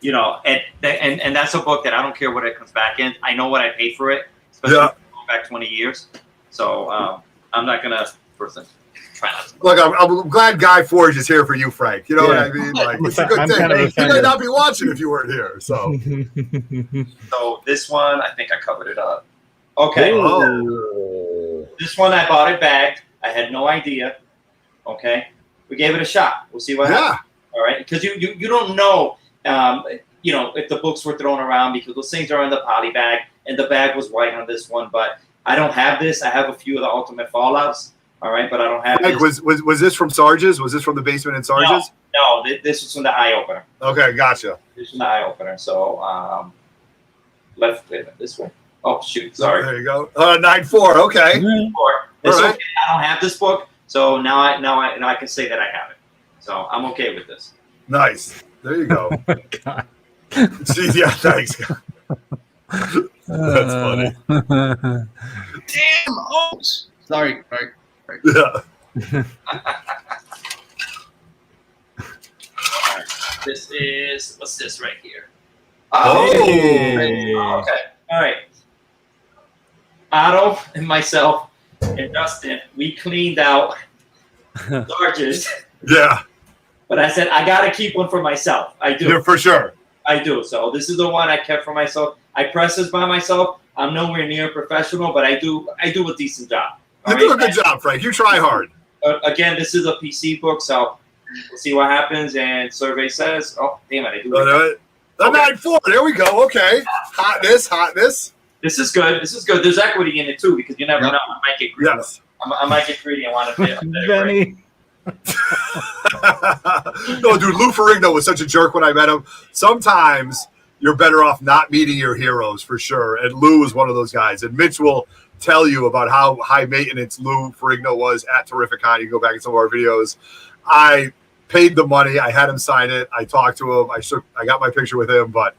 You know, and that's a book that I don't care what it comes back in. I know what I paid for it, especially going back 20 years. So I'm not gonna try not to. Look, I'm glad Guy Forge is here for you, Frank. You know what I mean? Like, it's a good I'm thing. kind of You offended. might not be watching if you weren't here. So, So this one, I think I covered it up. Okay. oh, This one I bought it bagged. I had no idea. Okay. We gave it a shot. We'll see what happens. All right. Because you don't know, you know, if the books were thrown around, because those things are in the poly bag, and the bag was white on this one. But I don't have this. I have a few of the Ultimate Fallouts. All right, but I don't have Frank, this. was this from Sarge's? Was this from the basement in Sarge's? No, this was from the eye opener. Okay, gotcha. This is from the eye opener. So left this way. Oh shoot, sorry. There you go. 9-4. Okay. It's All right. okay. I don't have this book, so now I can say that I have it. So I'm okay with this. Nice. There you go. God. Jeez, yeah, thanks. That's funny. Damn. Oh, sorry. Yeah. This is what's this right here? Oh. Hey. Okay. All right. Otto and myself and Dustin, we cleaned out Sarge's, Yeah. but I said I gotta keep one for myself. I do. Yeah, for sure. I do. So this is the one I kept for myself. I press this by myself. I'm nowhere near professional, but I do a decent job. You do a good job, Frank. You try hard. Again, this is a PC book, so we'll see what happens. And survey says, oh, damn it, I do it. The 9-4. There we go. Okay. Hotness. This is good. This is good. There's equity in it, too, because you never know. I might get greedy. Yes. I might get greedy and want to pay. Benny. No, dude, Lou Ferrigno was such a jerk when I met him. Sometimes you're better off not meeting your heroes, for sure. And Lou was one of those guys. And Mitch will tell you about how high maintenance Lou Ferrigno was at Terrificon. You can go back in some of our videos. I paid the money. I had him sign it. I talked to him. I got my picture with him, but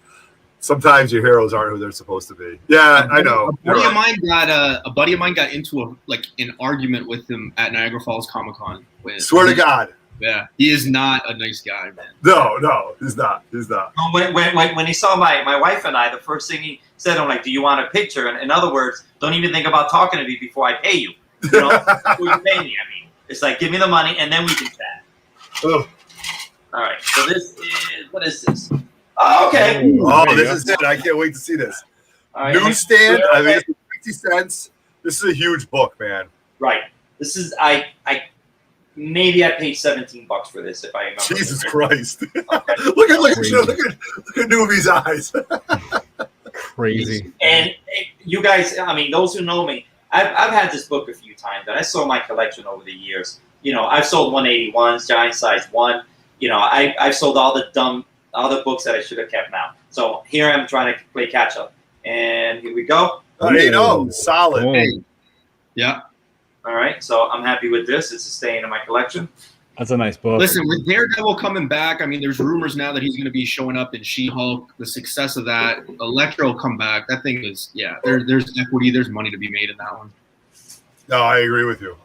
sometimes your heroes aren't who they're supposed to be. Yeah, I know. A buddy of mine got into an argument with him at Niagara Falls Comic Con. Swear to God. Yeah, he is not a nice guy, man. No, he's not. When he saw my wife and I, the first thing he said, I'm like, do you want a picture? And in other words, don't even think about talking to me before I pay you. You know, before you pay me. I mean, it's like, give me the money and then we can chat. Ugh. All right. So this is, what is this? Oh, okay. Oh, this is it. I can't wait to see this. All right. Newsstand. I think it's 50 cents. This is a huge book, man. Right. This is, I maybe I paid $17 for this if I remember. Jesus Christ. Okay. look at Newbie's eyes. Crazy. And you guys, I mean, those who know me, I've had this book a few times, and I sold my collection over the years. You know, I've sold 181s, giant size 1. You know, I've sold all the books that I should have kept now. So here I'm trying to play catch up. And here we go. Solid. Oh. Hey. Yeah. All right. So I'm happy with this. It's staying in my collection. That's a nice book. Listen, with Daredevil coming back, I mean, there's rumors now that he's going to be showing up in She-Hulk. The success of that, Electro will come back. That thing is, there's equity, there's money to be made in that one. No, I agree with you.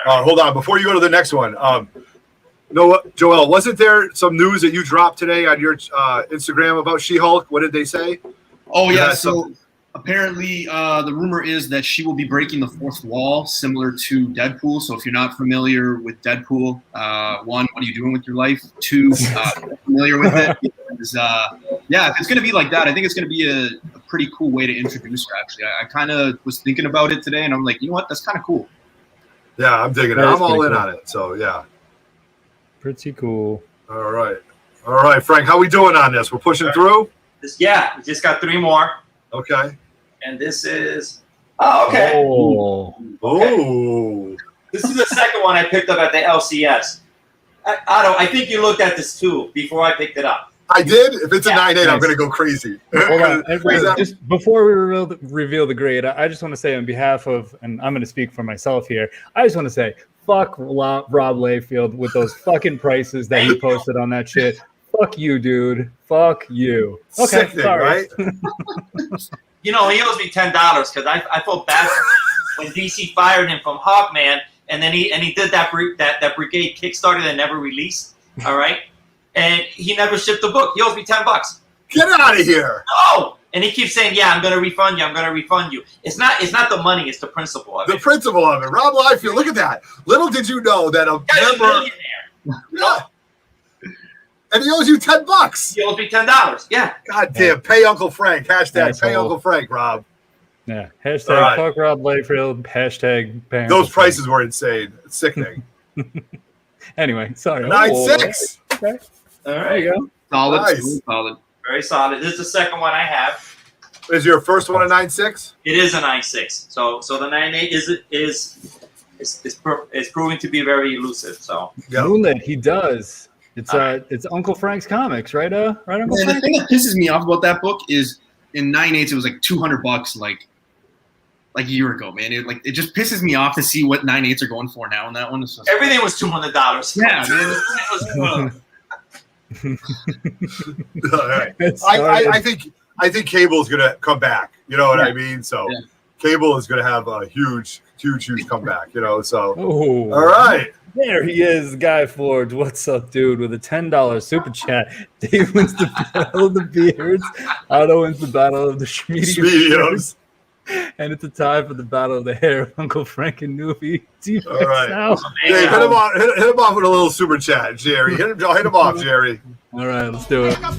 Hold on. Before you go to the next one, you know what, Joel, wasn't there some news that you dropped today on your Instagram about She-Hulk? What did they say? Oh, yeah. So apparently the rumor is that she will be breaking the fourth wall, similar to Deadpool. So if you're not familiar with Deadpool, one, what are you doing with your life? Two, familiar with it? If it's going to be like that, I think it's going to be a pretty cool way to introduce her, actually. I kind of was thinking about it today, and I'm like, you know what? That's kind of cool. Yeah, I'm digging it. I'm all in on it. So, yeah. Pretty cool. All right, Frank, how we doing on this? We're pushing through? We just got 3 more. Okay. And this is, okay. Oh. This is the second one I picked up at the LCS. Otto, I think you looked at this too before I picked it up. I did? If it's a 9-8, nice. I'm going to go crazy. Hold on. Just before we reveal the grade, I just want to say on behalf of, and I'm going to speak for myself here, I just want to say, fuck Rob Layfield with those fucking prices that he posted on that shit. Fuck you, dude. Fuck you. Okay, Sickening, sorry. right? You know, he owes me $10 because I feel bad for him. when DC fired him from Hawkman, and then he did that Brigade Kickstarter that never released. All right, and he never shipped the book. He owes me $10. Get out of here! No. And he keeps saying, "Yeah, I'm going to refund you. I'm going to refund you." It's not the money; it's the principle of it. The principle of it, Rob Liefeld. Look at that. Little did you know that a Guy's a member. millionaire. Yeah. And he owes you $10. He owes me $10. Yeah. God damn! Pay Uncle Frank. Hashtag Asshole. pay Uncle Frank, Rob. Yeah. Hashtag All right. fuck Rob Liefeld. Hashtag paying Those for prices were insane. It's sickening. free. Anyway, sorry. 9.6. Okay. All There right. you go. Solid, Nice. solid. Very solid. This is the second one I have. Is your first one a 9.6? It is a 9.6. So the 9.8 is proving to be very elusive. So Yeah. Moonlit, he does. It's Uncle Frank's comics, right? Right, Uncle And the Frank? thing that pisses me off about that book is in 9.8 it was like $200 like a year ago, man. It just pisses me off to see what 9.8s are going for now on that one. It's just, everything was $200. yeah, man. It was, All right. It's I think Cable is gonna come back. You know what I mean? So Yeah. Cable is gonna have a huge comeback. You know. So Oh, all right. There he is, Guy Forge. What's up, dude? With a $10 super chat. Dave wins the battle of the beards. Otto wins the battle of the Mediums. And it's a tie for the battle of the hair. Uncle Frank and Newbie. All right. Now. Dave, hit him off with a little super chat, Jerry. Hit him off, Jerry. All right, let's do it. No.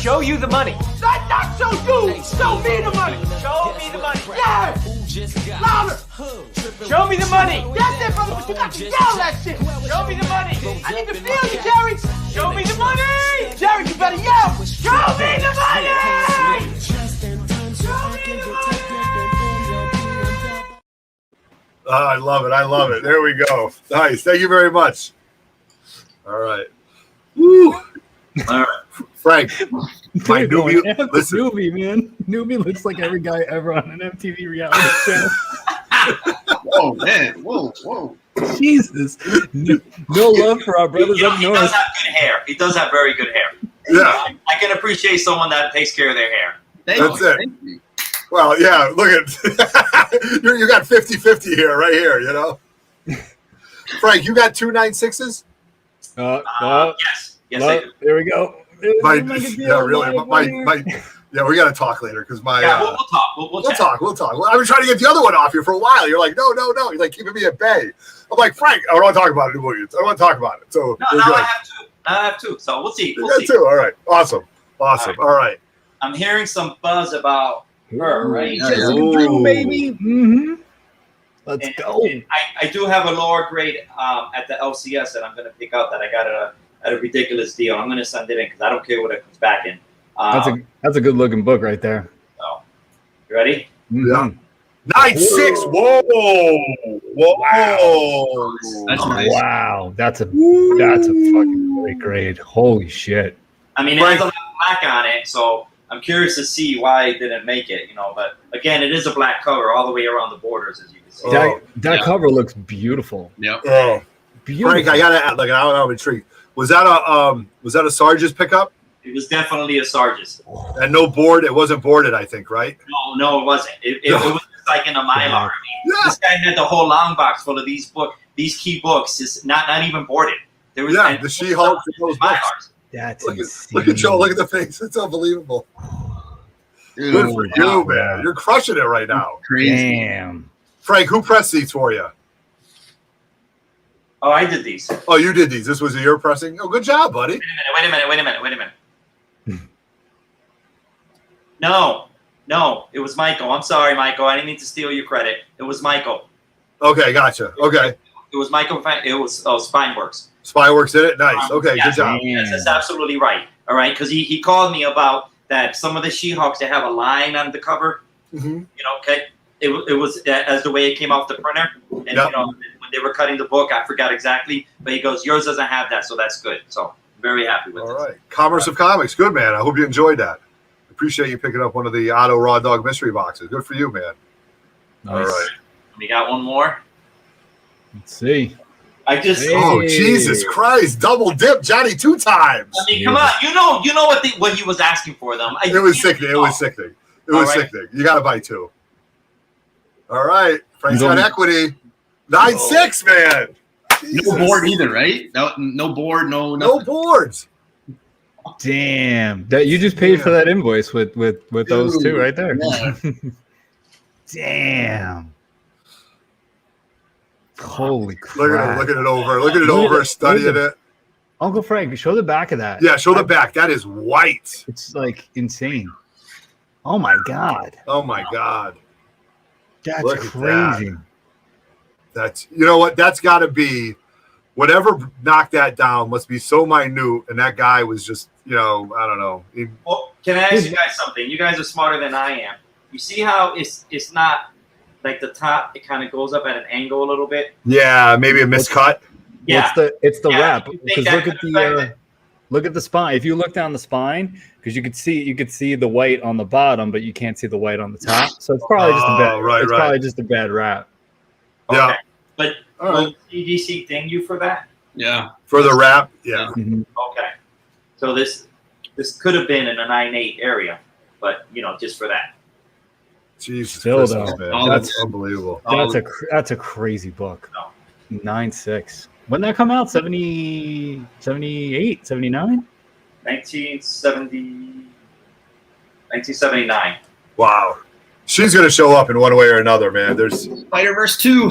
Show you the money. Not show you. Show me the money. Show me the money. Yeah. Louder. Show me the money. That's it, brother. But you got to yell that shit. Show me the money. I need to feel you, Jerry. Show me the money. Jerry, you better yell. Show me the money. Show me the money. Oh, I love it. There we go. Nice. Thank you very much. All right. Woo. all right. Frank, my Dude, going Newbie. after Listen. Newbie, man. Newbie looks like every guy ever on an MTV reality show. Whoa, man. Whoa. Jesus. No love for our brothers up He north. does have good hair. He does have very good hair. Yeah. I can appreciate someone that takes care of their hair. That's it. Thank you. Well, yeah. Look at you got 50-50 here, right here. You know. Frank, you got 2 9.6s? Yes. Yes, I do. There we go. Yeah, really. Yeah, we got to talk later because my. Yeah, we'll talk. We'll chat. talk. We'll talk. Well, I've been trying to get the other one off you for a while. You're like, no. You're like keeping me at bay. I'm like, Frank, I don't want to talk about it. I don't want to talk about it. So No, we're now good. I have two. So we'll see. You got 2. All right. Awesome. All right. I'm hearing some buzz about her, right? Yeah, Jessica Ooh. Drew, baby. Mm-hmm. Let's And- go. and I do have a lower grade at the LCS that I'm going to pick out that I got at a ridiculous deal. I'm going to send it in because I don't care what it comes back in. That's a good looking book right there. So, you ready? Mhm. 9.6. Whoa. That's nice. Wow, that's a fucking great grade. Holy shit. I mean, it has a lot of black on it, so I'm curious to see why it didn't make it, But again, it is a black cover all the way around the borders, as you can see. Oh, That yeah. cover looks beautiful. Yep. Oh, Beautiful. Frank, I gotta add. Like, I'm intrigued. Was that a Sarge's pickup? It was definitely a Sarge's. And no board. It wasn't boarded, I think, right? No, it wasn't. It was just like in a Mylar. I mean, Yeah. this guy had the whole long box full of these key books. It's not even boarded. There was Yeah, the She-Hulk and those books. Mylars. That's Look insane. at Joe. Look at the face. It's unbelievable. Dude, Good for wow. you, man. You're crushing it right now. crazy. Damn. Frank, who pressed these for you? Oh, I did these. Oh, you did these. This was your pressing. Oh, good job, buddy. Wait a minute. No, it was Michael. I'm sorry, Michael. I didn't mean to steal your credit. It was Michael. Okay, gotcha. Okay. It was Michael. It was Spinworks. Spyworks did it. Nice. Okay, Yeah. good job. Yes, that's absolutely right. All right, because he called me about that. Some of the She-Hulks, they have a line on the cover. Mhm. Okay. It was as the way it came off the printer, and Yep. when they were cutting the book, I forgot exactly, but he goes, "Yours doesn't have that, so that's good." So very happy with All it. right. Commerce of Comics. Good, man. I hope you enjoyed that. Appreciate you picking up one of the Otto Raw Dog mystery boxes. Good for you, man. Nice. All right. We got one more. Let's see. I just. Hey. Oh, Jesus Christ. Double dip, Johnny, 2 times. I mean, come on. You know what he was asking for them. It was sickening. It was sickening. It was All right. sickening. You got to buy 2. All right. Frank's got equity. 9-6, man. Jesus. No board either, right? No board, no boards. Damn. That you just paid for that invoice with those two right there. Yeah. Damn. Holy crap. Look at it over. Look at it over, studying it. Uncle Frank, show the back of that. Yeah, show the back. That is white. It's like insane. Oh my God. Oh my God. That's Look at crazy. That's, you know what? That's got to be, whatever knocked that down must be so minute. And that guy was just, I don't know. Well, can I ask you guys something? You guys are smarter than I am. You see how it's not like the top, it kind of goes up at an angle a little bit? Yeah, maybe a miscut. Yeah. It's the wrap. You think Because that look at the spine. If you look down the spine, because you could see the white on the bottom, but you can't see the white on the top. So it's probably just a bad. Probably just a bad wrap. Okay. Yeah. But will CGC ding you for that? Yeah. For the wrap, yeah. Mm-hmm. Okay. So this could have been in a 9-8 area, but just for that. Jesus, Still Christmas, though, man. that's unbelievable. That's a crazy book. No. 9-6. When did that come out? 70, 78, 79? 1979. Wow. She's going to show up in one way or another, man. There's Spider-Verse 2.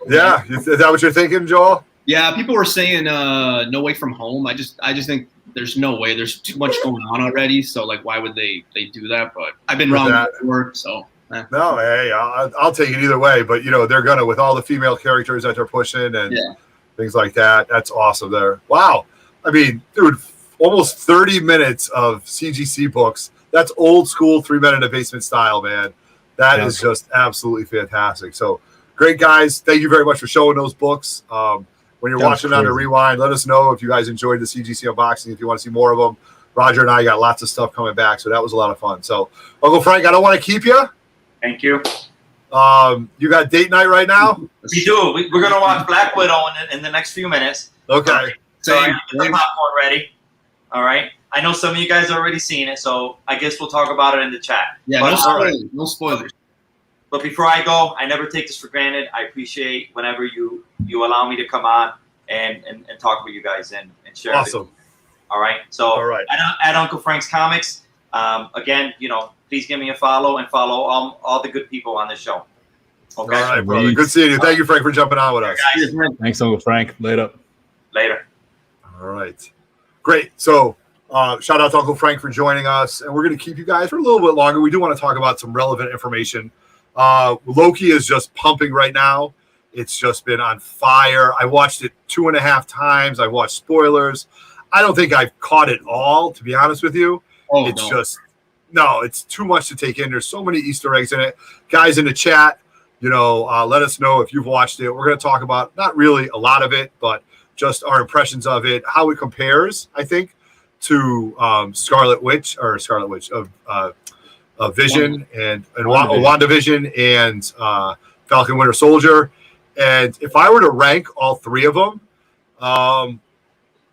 Yeah. Is that what you're thinking, Joel? Yeah, people were saying No Way From Home. I just think there's no way. There's too much going on already. So, like, why would they do that? But I've been wrong before, so. No, hey, I'll take it either way. But, they're going to, with all the female characters that they're pushing and things like that. That's awesome there. Wow. I mean, dude, almost 30 minutes of CGC books. That's old school 3 Men in a Basement style, man. That is just absolutely fantastic. So, great, guys. Thank you very much for showing those books. When you're watching on the rewind, let us know if you guys enjoyed the CGC unboxing, if you want to see more of them. Roger and I got lots of stuff coming back, so that was a lot of fun. So, Uncle Frank, I don't want to keep you. Thank you. You got date night right now? We do. We're going to watch Black Widow in the next few minutes. Okay. So I got the popcorn ready. All right. I know some of you guys have already seen it, so I guess we'll talk about it in the chat. Yeah, no spoilers. But before I go, I never take this for granted. I appreciate whenever you allow me to come on and talk with you guys and share. Awesome. All right. So all right. At Uncle Frank's Comics, again, please give me a follow and follow all the good people on this show. Okay. All right, brother. Good seeing you. Thank you, Frank, for jumping on with us. Guys. Thanks, Uncle Frank. Later. All right. Great. So shout out to Uncle Frank for joining us. And we're going to keep you guys for a little bit longer. We do want to talk about some relevant information. Loki is just pumping right now. It's just been on fire. I watched it 2.5 times. I watched spoilers. I don't think I've caught it all, to be honest with you. It's too much to take in. There's so many Easter eggs in it. Guys in the chat, let us know if you've watched it. We're going to talk about not really a lot of it, but just our impressions of it, how it compares, I think, to Scarlet Witch of Vision and WandaVision and Falcon Winter Soldier. And if I were to rank all three of them,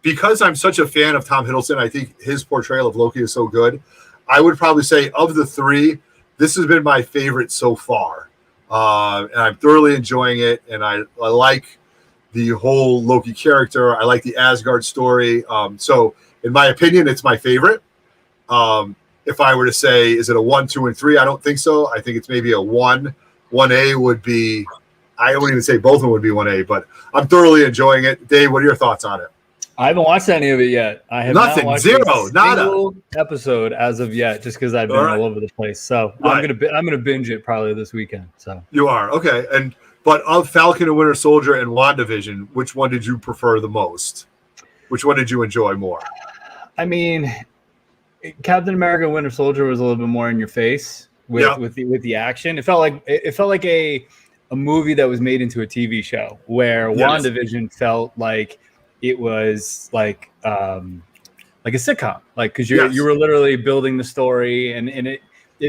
because I'm such a fan of Tom Hiddleston, I think his portrayal of Loki is so good. I would probably say of the three, this has been my favorite so far. And I'm thoroughly enjoying it. And I like the whole Loki character. I like the Asgard story. So in my opinion, it's my favorite. If I were to say, is it a 1, 2, and 3? I don't think so. I think it's maybe a 1. 1A would be, I wouldn't even say both of them would be 1A, but I'm thoroughly enjoying it. Dave, what are your thoughts on it? I haven't watched any of it yet. I have nothing, not watched zero, a nada single episode as of yet, just because I've been all over the place. So I'm gonna binge it probably this weekend. So you are okay, but of Falcon and Winter Soldier and WandaVision, which one did you prefer the most? Which one did you enjoy more? I mean, Captain America and Winter Soldier was a little bit more in your face with the action. It felt like a movie that was made into a TV show, where WandaVision felt like it was like a sitcom, like because you were literally building the story, and it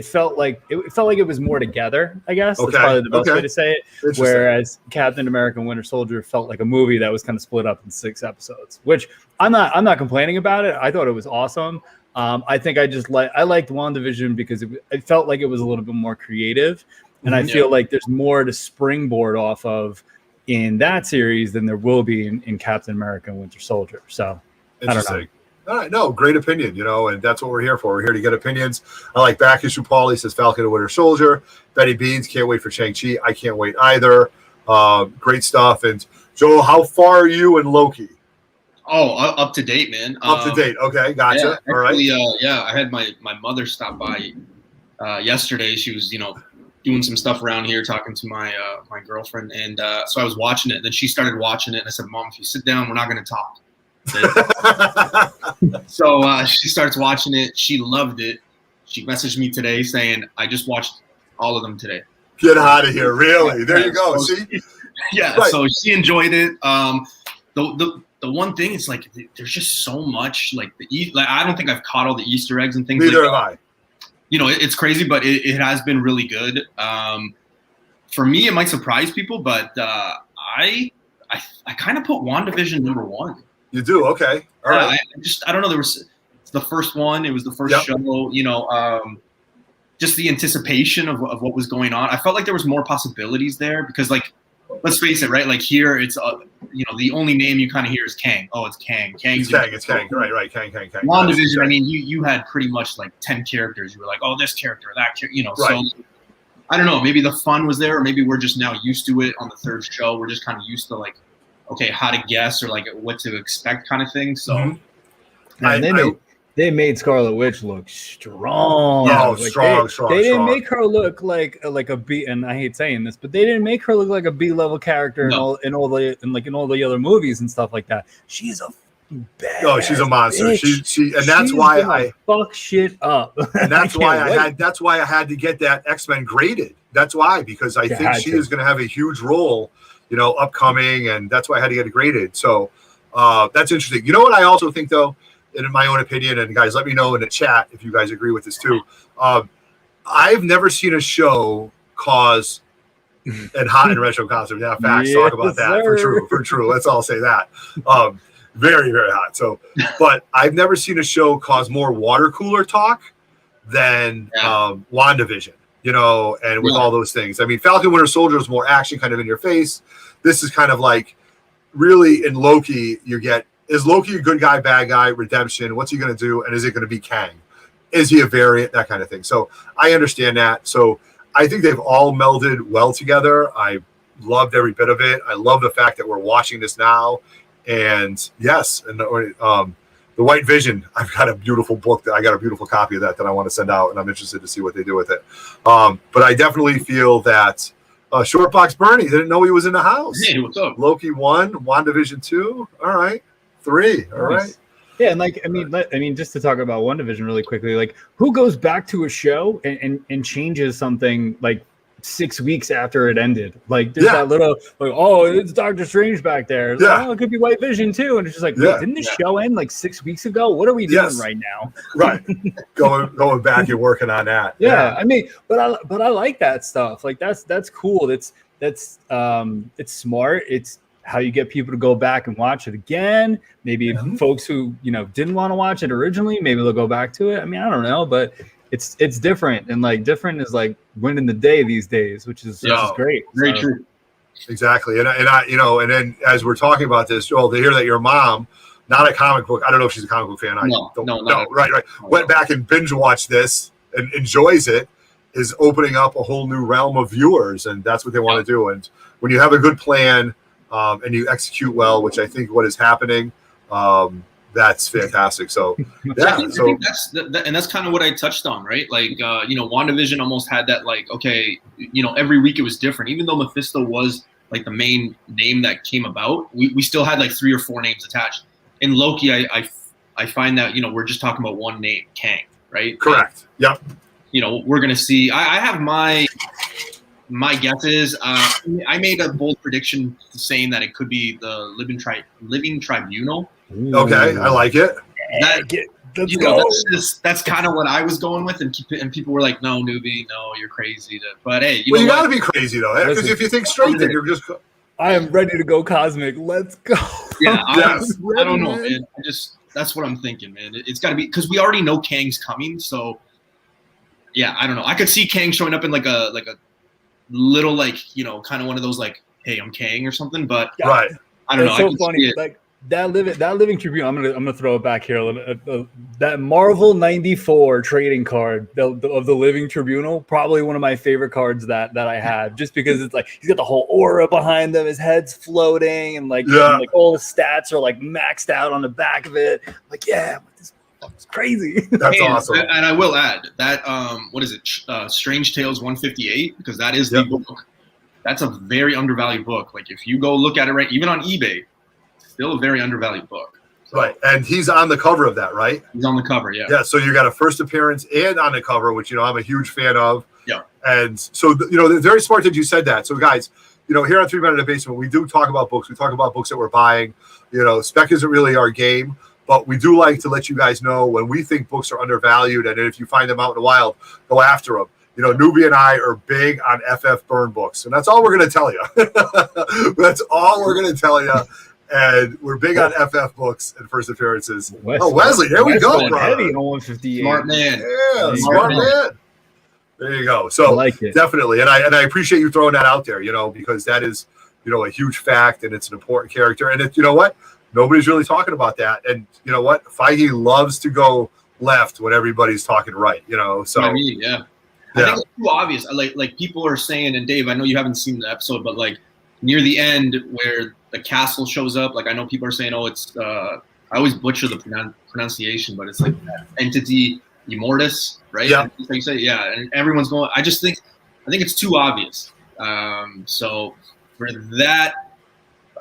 felt like it was more together. I guess that's probably the best way to say it. Whereas Captain America and Winter Soldier felt like a movie that was kind of split up in 6 episodes, which I'm not complaining about it. I thought it was awesome. I think I liked WandaVision because it felt like it was a little bit more creative. And I feel like there's more to springboard off of in that series than there will be in Captain America and Winter Soldier. So I don't know. All right, no, great opinion, you know, and that's what we're here for. We're here to get opinions. I like back issue. Paulie says Falcon and Winter Soldier. Betty Beans, can't wait for Shang-Chi. I can't wait either. Great stuff. And Joe, how far are you in Loki? Oh, up to date, man. Up to date. Okay, gotcha. Yeah, all right. I had my mother stop by yesterday. She was, you know, doing some stuff around here, talking to my my girlfriend, and so I was watching it. And then she started watching it, and I said, "Mom, if you sit down, we're not going to talk." So she starts watching it. She loved it. She messaged me today saying, "I just watched all of them today." Get out of here! Really? There you go. So, see? Yeah. Right. So she enjoyed it. The one thing is like there's just so much like I don't think I've caught all the Easter eggs and things. Neither like have that. You know, it's crazy, but it has been really good. For me, it might surprise people, but I kind of put WandaVision number 1. You do? Okay. All right. I don't know. It's the first one. It was the first show. You know, just the anticipation of what was going on. I felt like there was more possibilities there because, like, let's face it, right? Like here, it's you know, the only name you kind of hear is Kang. Oh, it's Kang. It's Kang. Right. Kang. WandaVision. I mean, you had pretty much like 10 characters. You were like, oh, this character, that character. You know, right. So I don't know. Maybe the fun was there, or maybe we're just now used to it on the third show. We're just kind of used to like, okay, how to guess or like what to expect kind of thing. So they made Scarlet Witch look strong. Yeah, like strong. They didn't make her look like a B, and I hate saying this, but they didn't make her look like a B level character in all the other movies and stuff like that. She's a bad. Oh, she's a monster. Bitch. She and that's why I fuck shit up. And that's why I had to get that X-Men graded. That's why, because I think she is going to have a huge role, you know, upcoming, and that's why I had to get it graded. So that's interesting. You know what I also think though, in my own opinion, and guys, let me know in the chat if you guys agree with this too. I've never seen a show cause and hot and retro concept. Yeah, facts. Talk about that for true. Let's all say that. Very, very hot. So, but I've never seen a show cause more water cooler talk than WandaVision. You know, and with all those things. I mean, Falcon Winter Soldier is more action, kind of in your face. This is kind of like really in Loki. You get, is Loki a good guy, bad guy, redemption? What's he going to do? And is it going to be Kang? Is he a variant? That kind of thing. So I understand that. So I think they've all melded well together. I loved every bit of it. I love the fact that we're watching this now. And yes, and the White Vision, I've got a beautiful book I got a beautiful copy of that I want to send out, and I'm interested to see what they do with it. But I definitely feel that Shortbox Bernie didn't know he was in the house. Hey, what's up? Loki 1, WandaVision 2. All right. 3. All right. Yeah, and like I mean, just to talk about WandaVision really quickly, like who goes back to a show and changes something like 6 weeks after it ended? Like there's that little like, oh, it's Doctor Strange back there. It's like, oh, it could be White Vision too. And it's just like, wait, didn't this show end like 6 weeks ago? What are we doing right now? Right. going back and working on that. I mean, but I like that stuff. Like that's cool. It's smart. It's how you get people to go back and watch it again. Maybe folks who, you know, didn't want to watch it originally, maybe they'll go back to it. I mean, I don't know, but it's different, and like different is like winning the day these days, which is great. Very true. Exactly. And I, you know, and then as we're talking about this, Joel, to hear that your mom, not a comic book, I don't know if she's a comic book fan. No, right. Went back and binge watched this and enjoys it, is opening up a whole new realm of viewers, and that's what they want to do. And when you have a good plan and you execute well, which I think what is happening, that's fantastic. So I think that's kind of what I touched on, right? Like you know, WandaVision almost had that like, okay, you know, every week it was different. Even though Mephisto was like the main name that came about, we still had like 3 or 4 names attached. In Loki, I find that, you know, we're just talking about one name, Kang, right? Correct. Yep. You know, we're gonna see. I have my guesses. I made a bold prediction saying that it could be the Living Tribunal. Okay, I like it. That's kind of what I was going with, and people were like, "No, newbie, no, you're crazy." But hey, you got to be crazy though, because if you think straight, then you're just. I am ready to go cosmic. Let's go. Yeah, I don't know, man. That's what I'm thinking, man. It's got to be because we already know Kang's coming, so yeah, I don't know. I could see Kang showing up in like a little like, you know, kind of one of those like, hey, I'm Kang or something. But Right. I don't know. It's so funny. Like that living Tribune. I'm gonna throw it back here a little. That Marvel '94 trading card of the Living Tribunal, probably one of my favorite cards that I have, just because it's like he's got the whole aura behind him, his head's floating, and like all the stats are like maxed out on the back of it. Like, yeah, this is crazy. That's awesome. And I will add that what is it? Strange Tales 158, because that is the book. That's a very undervalued book. Like if you go look at it right, even on eBay, still a very undervalued book. So, right, and he's on the cover of that, right? He's on the cover, yeah. Yeah, so you got a first appearance and on the cover, which, you know, I'm a huge fan of. Yeah. And so, you know, they're very smart that you said that. So, guys, you know, here on 3 Men in the Basement, we do talk about books. We talk about books that we're buying. You know, spec isn't really our game, but we do like to let you guys know when we think books are undervalued, and if you find them out in the wild, go after them. You know, Newbie and I are big on FF burn books, and that's all we're going to tell you. That's all we're going to tell you. And we're big on FF books and first appearances. Wesley, there we go, bro. Heavy on 158. Smart man. Yeah, smart man. There you go. So like it. Definitely, and I appreciate you throwing that out there. You know, because that is, you know, a huge fact, and it's an important character. And you know what? Nobody's really talking about that. And you know what? Feige loves to go left when everybody's talking right. You know, so I mean, yeah. I think it's too obvious. Like people are saying, and Dave, I know you haven't seen the episode, but like near the end where the castle shows up, like I know people are saying, oh, it's I always butcher the pronunciation, but it's like entity immortus, right? Yeah. Like you say, yeah. And everyone's going. I think it's too obvious. So for that,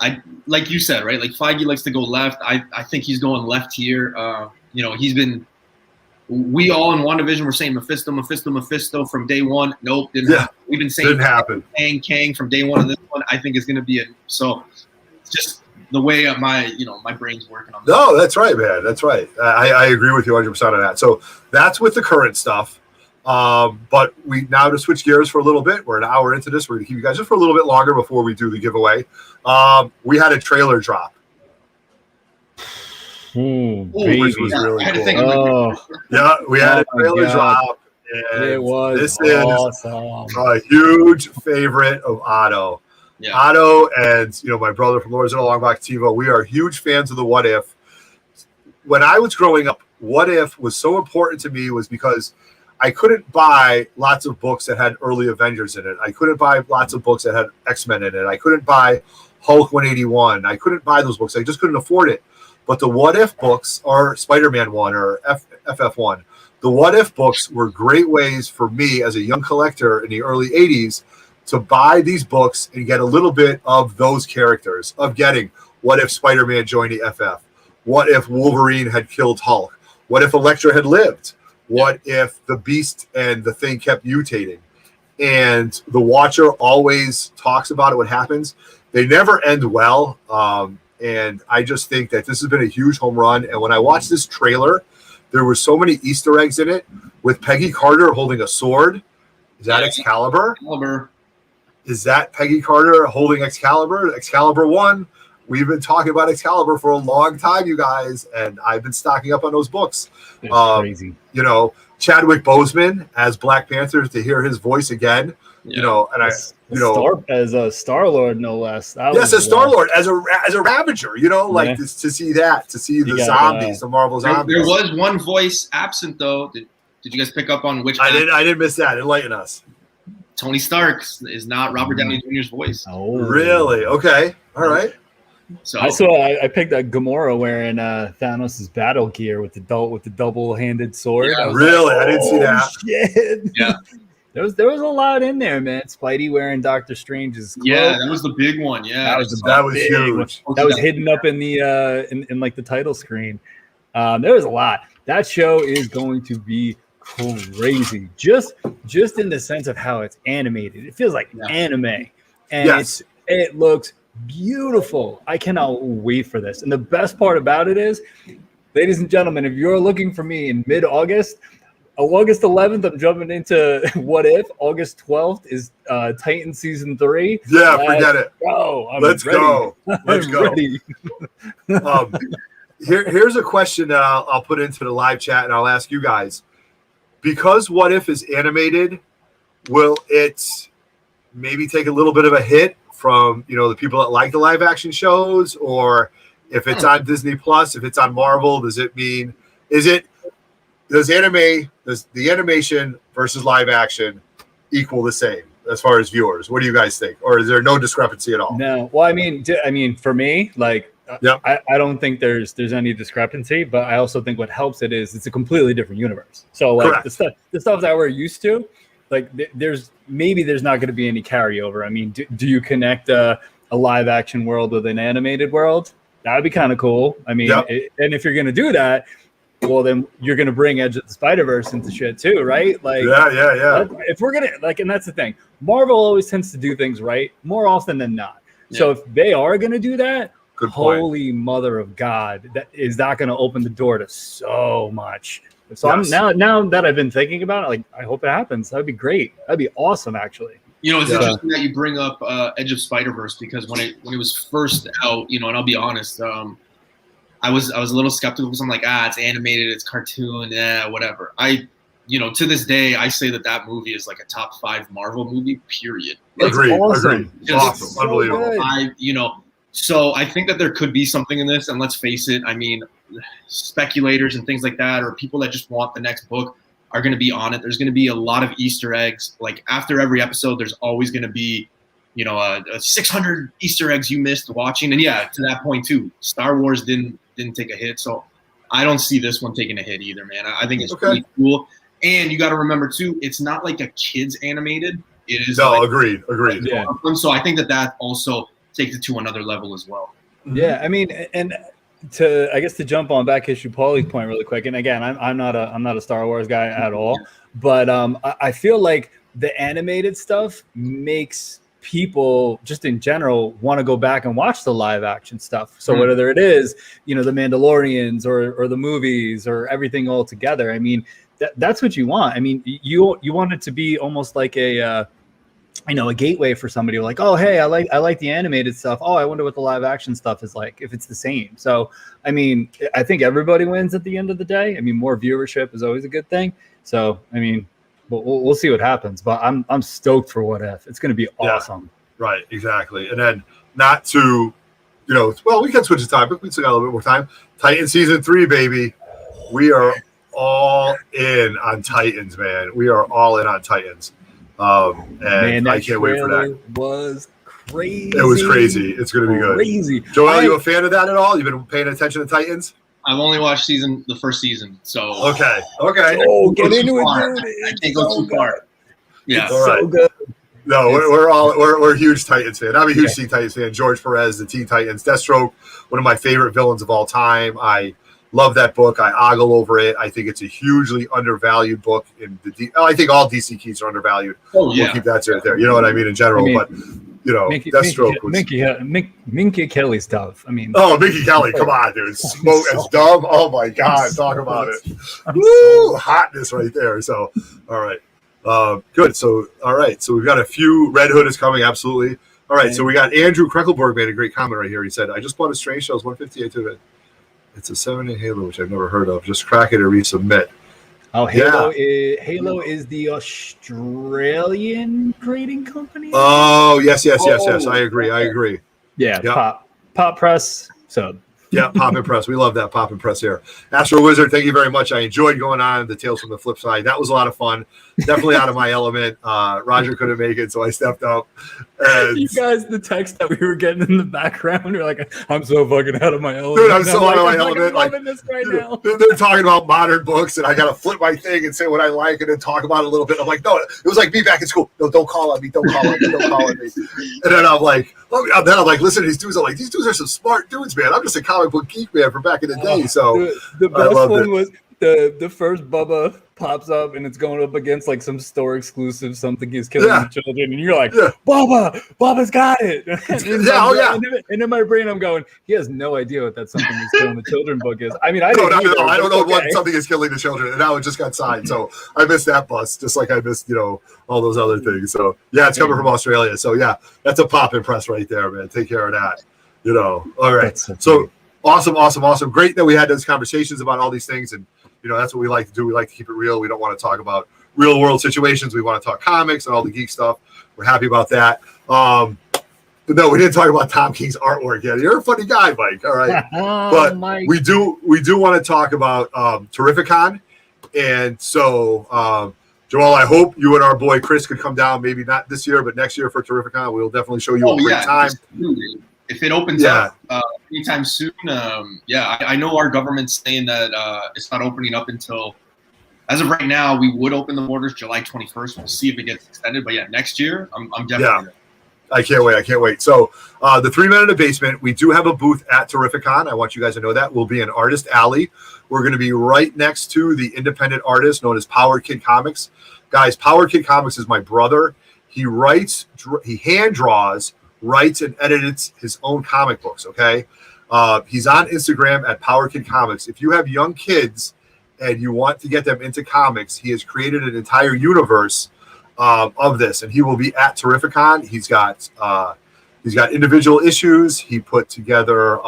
I like you said, right? Like Feige likes to go left. I think he's going left here. You know, he's been. We all in WandaVision were saying Mephisto from day one. Nope, didn't happen. We've been saying didn't happen. Kang from day one. And this one, I think, is going to be so. It's just the way my brain's working on this. No, that's right, man. That's right. I agree with you 100% on that. So that's with the current stuff. But we now to switch gears for a little bit. We're an hour into this. We're going to keep you guys just for a little bit longer before we do the giveaway. We had a trailer drop. Which was really cool. Yeah, we had a trailer drop. And it was this awesome. Is a huge favorite of Otto. Yeah. Otto and, you know, my brother from Lords of the Longbox TiVo, we are huge fans of the What If. When I was growing up, What If was so important to me was because I couldn't buy lots of books that had early Avengers in it. I couldn't buy lots of books that had X-Men in it. I couldn't buy Hulk 181. I couldn't buy those books. I just couldn't afford it. But the What If books, or Spider-Man 1 or FF1, the What If books were great ways for me as a young collector in the early 80s to buy these books and get a little bit of those characters, of getting what if Spider-Man joined the FF? What if Wolverine had killed Hulk? What if Elektra had lived? What if the Beast and the Thing kept mutating? And the Watcher always talks about it, what happens. They never end well. And I just think that this has been a huge home run. And when I watched this trailer, there were so many Easter eggs in it with Peggy Carter holding a sword. Is that Excalibur? Is that Peggy Carter holding Excalibur? Excalibur 1. We've been talking about Excalibur for a long time, you guys, and I've been stocking up on those books. It's crazy. You know, Chadwick Boseman as Black Panther, to hear his voice again. You know, and as a Star-Lord, no less. Yes, as Star-Lord, as a Ravager. You know, like to see that, to see the zombies, the Marvel zombies. There was one voice absent though. Did you guys pick up on which? I didn't miss that. Enlighten us. Tony Stark is not Robert Downey Jr.'s voice. Oh, really? Okay, all right. So I picked up Gamora wearing Thanos' battle gear with the double-handed sword. Yeah, really? I didn't see that. Shit. Yeah. There was a lot in there, man. Spidey wearing Doctor Strange's cloak. Yeah, that was the big one. Yeah, that was huge. That was hidden up in the in like the title screen. There was a lot. That show is going to be crazy. Just in the sense of how it's animated. It feels like anime, and it looks beautiful. I cannot wait for this. And the best part about it is, ladies and gentlemen, if you're looking for me in mid-August. August 11th, I'm jumping into What If. August 12th is Titan Season 3. Yeah, forget it. Let's go. Let's go. Here's a question that I'll put into the live chat, and I'll ask you guys. Because What If is animated, will it maybe take a little bit of a hit from, the people that like the live action shows, or if it's on Disney Plus, if it's on Marvel, does the animation versus live action equal the same as far as viewers? What do you guys think? Or is there no discrepancy at all? No. Well, I mean, for me, like, Yep. I don't think there's any discrepancy, but I also think what helps it is it's a completely different universe. So like the stuff that we're used to, like there's not going to be any carryover. I mean, do you connect a live action world with an animated world? That would be kind of cool. I mean, and if you're going to do that, well, then you're going to bring Edge of the Spider-Verse into shit too, right? Like, yeah. If we're going to, like, and that's the thing, Marvel always tends to do things right more often than not. Yeah. So if they are going to do that, good point. Holy mother of God, is that going to open the door to so much. So I'm now that I've been thinking about it, like, I hope it happens. That'd be great. That'd be awesome, actually. It's interesting that you bring up Edge of Spider-Verse, because when it was first out, and I'll be honest, I was a little skeptical because I'm like, it's animated, it's cartoon, whatever. To this day, I say that movie is like a top 5 Marvel movie, period. Agreed. Awesome. Awesome. So Unbelievable. So I think that there could be something in this, and let's face it, I mean, speculators and things like that, or people that just want the next book, are going to be on it. There's going to be a lot of Easter eggs. Like, after every episode, there's always going to be, a 600 Easter eggs you missed watching. And to that point too, Star Wars didn't take a hit, so I don't see this one taking a hit either, man. I think it's really cool. And you got to remember too, it's not like a kids animated. It is. No, agreed. Yeah. So I think that also takes it to another level as well. Yeah, I mean, and to jump on back issue Paulie's point really quick, and again, I'm not a Star Wars guy at all, but I feel like the animated stuff makes people just in general want to go back and watch the live action stuff. So whether it is, the Mandalorians or the movies or everything all together, I mean, that's what you want. I mean, you want it to be almost like a gateway for somebody like, oh, hey, I like the animated stuff. Oh, I wonder what the live action stuff is like, if it's the same. So, I mean, I think everybody wins at the end of the day. I mean, more viewership is always a good thing. So, I mean, we'll see what happens, but I'm stoked for What If. It's going to be awesome. Yeah, right, exactly. And then not to, well, we can switch the topic. We still got a little bit more time. Titan season 3, baby. We are all in on Titans, man. We are all in on Titans. And man, I can't wait for that. Was crazy. It was crazy. It's going to be good. Crazy. Joel, you a fan of that at all? You've been paying attention to Titans? I've only watched the first season, so okay. Oh, get into it, dude. I can't go too far. Yeah, it's so good. No, we're huge Titans fan. I'm a huge Teen Titans fan. George Perez, the Teen Titans, Deathstroke, one of my favorite villains of all time. I love that book. I ogle over it. I think it's a hugely undervalued book. I think all DC keys are undervalued. Oh yeah, we'll keep that there. You know what I mean in general, but. Deathstroke was Minky Kelly stuff. I mean, Minky Kelly, come on, dude. Smoke as dumb. Oh my God, talk about it. Woo, hotness right there. So, all right, good. So, all right, so we've got a few. Red Hood is coming, absolutely. All right, so we got Andrew Kreckelberg made a great comment right here. He said, "I just bought a Strange Tales 158 to it. It's a 7-8 Halo, which I've never heard of. Just crack it or resubmit." Oh, Halo is the Australian grading company. Oh, yes. I agree. Yeah, yep. Pop Press. So yeah, Pop and Press. We love that Pop and Press here. Astro Wizard, thank you very much. I enjoyed going on the Tales from the Flip Side. That was a lot of fun. Definitely out of my element. Roger couldn't make it, so I stepped up. And you guys, the text that we were getting in the background, you're like, I'm so fucking out of my element. Dude, I'm so out of my element. I'm loving this right now. They're talking about modern books, and I got to flip my thing and say what I like and then talk about it a little bit. I'm like, no, it was like me back in school. No, don't call on me. Don't call on me. Don't call on me. And then I'm like, listen to these dudes. I'm like, these dudes are some smart dudes, man. I'm just a comic book geek, man, from back in the day. So the best one was the first Bubba pops up and it's going up against like some store exclusive, something he's killing the children, and you're like, Bubba's got it. And in my brain I'm going, he has no idea what that something is killing the children book is. I mean, I don't know what something is killing the children, and now it just got signed, so I missed that bus just like I missed all those other things. So it's coming from Australia, so that's a Pop and Press right there, man. Take care of that. All right, so awesome. Great that we had those conversations about all these things, and that's what we like to do. We like to keep it real. We don't want to talk about real world situations. We want to talk comics and all the geek stuff. We're happy about that. But no, we didn't talk about Tom King's artwork yet. You're a funny guy, Mike. All right. But Mike. we do want to talk about Terrificon. And so, Joel, I hope you and our boy Chris could come down, maybe not this year, but next year for Terrificon. We'll definitely show you a great time. If it opens up anytime soon, I know our government's saying that it's not opening up until, as of right now, we would open the borders July 21st. We'll see if it gets extended. But yeah, next year, I'm definitely there. I can't wait. So the 3 Men in the Basement, we do have a booth at Terrificon. I want you guys to know that. We'll be in Artist Alley. We're going to be right next to the independent artist known as Power Kid Comics. Guys, Power Kid Comics is my brother. He hand draws, writes, and edits his own comic books, okay? He's on Instagram at Power Kid Comics. If you have young kids and you want to get them into comics, he has created an entire universe of this, and he will be at Terrificon. He's got individual issues. He put together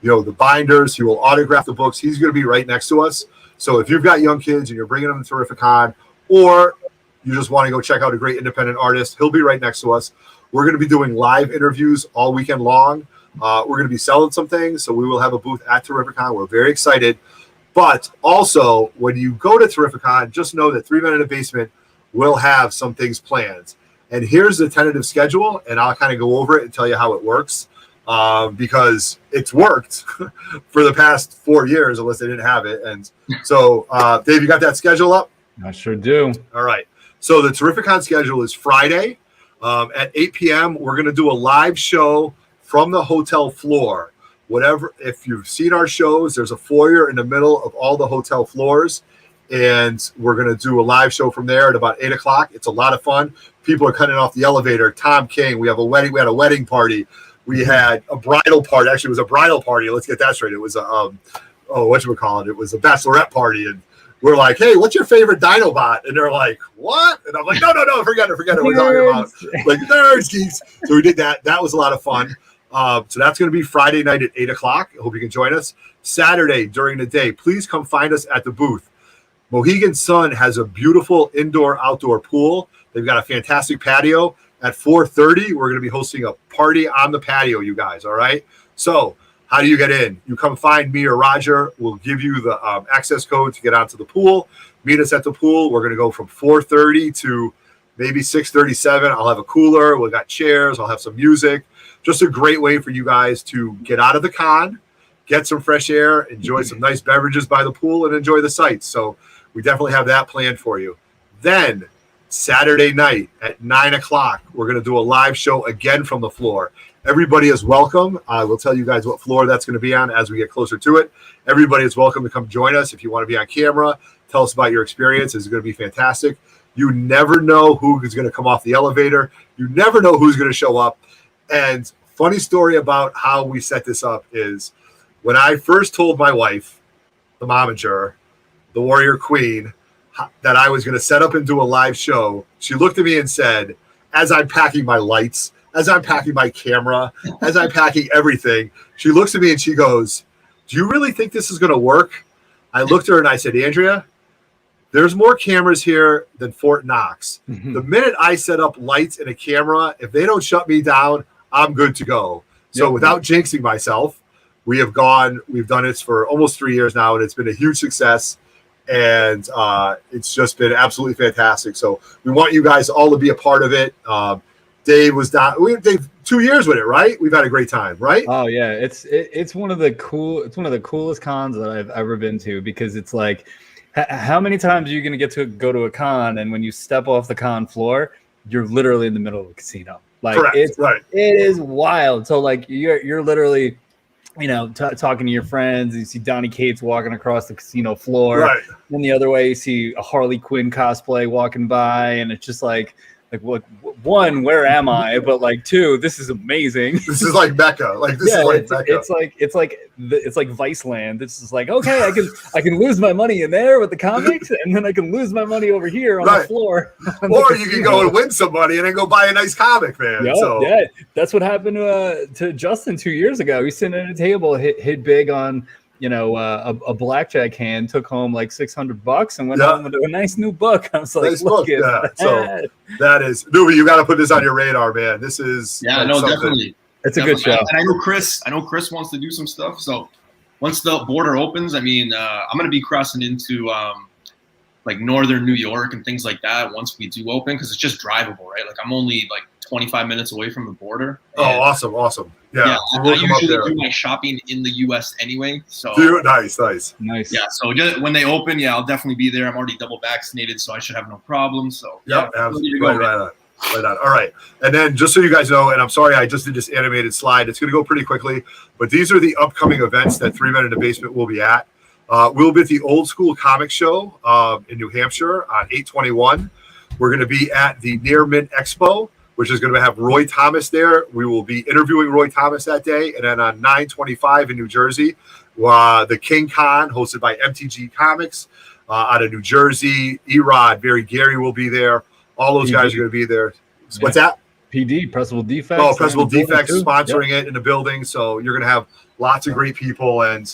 the binders. He will autograph the books. He's going to be right next to us. So if you've got young kids and you're bringing them to Terrificon, or you just want to go check out a great independent artist, he'll be right next to us. We're going to be doing live interviews all weekend long. We're going to be selling some things, so we will have a booth at Terrificon. We're very excited. But also, when you go to Terrificon, just know that 3 Men in the Basement will have some things planned. And here's the tentative schedule, and I'll kind of go over it and tell you how it works, because it's worked for the past 4 years, unless they didn't have it. And so, Dave, you got that schedule up? I sure do. All right. So the Terrificon schedule is Friday at 8 p.m. We're going to do a live show from the hotel floor. If you've seen our shows, there's a foyer in the middle of all the hotel floors. And we're going to do a live show from there at about 8 o'clock. It's a lot of fun. People are cutting off the elevator. Tom King. We had a wedding party. We had a bridal party. Actually, it was a bridal party. Let's get that straight. It was a it was a bachelorette party. And we're like, hey, what's your favorite Dinobot? And they're like, what? And I'm like, no, forget it. We're talking about like nerds, geeks. So we did that. That was a lot of fun. So that's going to be Friday night at 8 o'clock. I hope you can join us. Saturday during the day, please come find us at the booth. Mohegan Sun has a beautiful indoor-outdoor pool. They've got a fantastic patio. At 4:30, we're going to be hosting a party on the patio, you guys, all right? So how do you get in? You come find me or Roger. We'll give you the access code to get onto the pool. Meet us at the pool. We're going to go from 4:30 to maybe 6:37. I'll have a cooler. We've got chairs. I'll have some music. Just a great way for you guys to get out of the con, get some fresh air, enjoy some nice beverages by the pool, and enjoy the sights. So we definitely have that planned for you. Then Saturday night at 9 o'clock, we're going to do a live show again from the floor. Everybody is welcome. I will tell you guys what floor that's going to be on as we get closer to it. Everybody is welcome to come join us. If you want to be on camera, tell us about your experience. It's going to be fantastic. You never know who is going to come off the elevator. You never know who's going to show up. And funny story about how we set this up is when I first told my wife, the momager, the warrior queen, that I was going to set up and do a live show, she looked at me and said, as I'm packing my lights, as I'm packing my camera, as I'm packing everything, she looks at me and she goes, do you really think this is going to work? I looked at her and I said, Andrea, there's more cameras here than Fort Knox. Mm-hmm. The minute I set up lights and a camera, if they don't shut me down, I'm good to go. So without jinxing myself, we've done it for almost 3 years now, and it's been a huge success. And it's just been absolutely fantastic. So we want you guys all to be a part of it. Dave was down. Dave 2 years with it, right? We've had a great time, right? Oh yeah, it's one of the coolest cons that I've ever been to, because it's like, how many times are you going to get to go to a con, and when you step off the con floor, you're literally in the middle of a casino. Like Correct. It is wild. So like you're literally, talking to your friends. You see Donnie Cates walking across the casino floor. Right. And the other way, you see a Harley Quinn cosplay walking by, and it's just like one, where am I? But like two, this is amazing. This is like Mecca. Like this is like Mecca. It's like Viceland. It's just like, okay, I can lose my money in there with the comics, and then I can lose my money over here on the floor. Or you can go and win some money and then go buy a nice comic, man. Yeah, that's what happened to Justin 2 years ago. He's sitting at a table, hit big on a blackjack hand, took home like $600 and went home with a nice new book. I was like, Nice look book, at yeah. that. So that is Newbie. You got to put this on your radar, man. This is Definitely. It's a good show. And I know Chris wants to do some stuff. So once the border opens, I mean, I'm gonna be crossing into like northern New York and things like that once we do open, because it's just drivable, right? Like I'm only like 25 minutes away from the border. Oh, awesome. Yeah. So I usually do my shopping in the U.S. anyway. So nice. Yeah. So just when they open, I'll definitely be there. I'm already double vaccinated, so I should have no problem. So absolutely. Right on. All right. And then just so you guys know, and I'm sorry I just did this animated slide. It's going to go pretty quickly, but these are the upcoming events that 3 Men in the Basement will be at. We'll be at the Old School Comic Show in New Hampshire on 8/21. We're going to be at the Near Mint Expo, which is going to have Roy Thomas there. We will be interviewing Roy Thomas that day. And then on 9/25 in New Jersey, the King Con, hosted by MTG Comics out of New Jersey. Erod, Barry Gary will be there. All those guys are going to be there. What's that? PD, Pressable Deffects. Oh, Pressable Deffects sponsoring it in the building. So you're going to have lots of great people. And,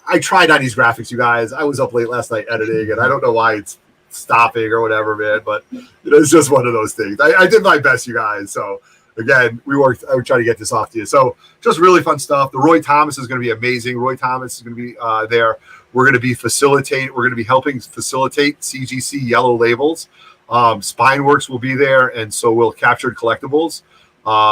I tried on these graphics, you guys. I was up late last night editing, and I don't know why it's stopping or whatever, man. But it's just one of those things. I did my best, you guys. So, again, I would try to get this off to you. So just really fun stuff. The Roy Thomas is going to be amazing. Roy Thomas is going to be there. We're going to be helping facilitate CGC yellow labels. Spinworks will be there, and so will Captured Collectibles.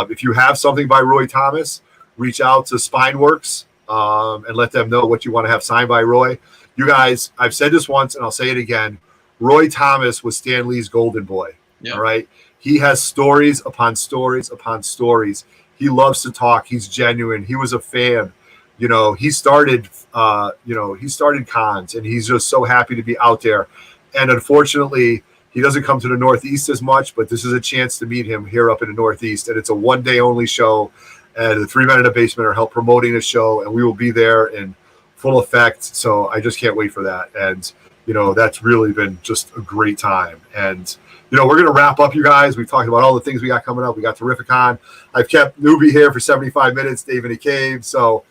If you have something by Roy Thomas, reach out to Spinworks and let them know what you want to have signed by Roy. You guys, I've said this once, and I'll say it again. Roy Thomas was Stan Lee's golden boy. Yeah. All right. He has stories upon stories upon stories. He loves to talk. He's genuine. He was a fan. He started cons, and he's just so happy to be out there. And unfortunately, he doesn't come to the Northeast as much, but this is a chance to meet him here up in the Northeast. And it's a one-day only show. And the 3 Men in the Basement are help promoting the show, and we will be there in full effect. So I just can't wait for that. And, that's really been just a great time. And, we're going to wrap up, you guys. We've talked about all the things we got coming up. We got Terrificon. I've kept Newbie here for 75 minutes, Dave in the Cave. So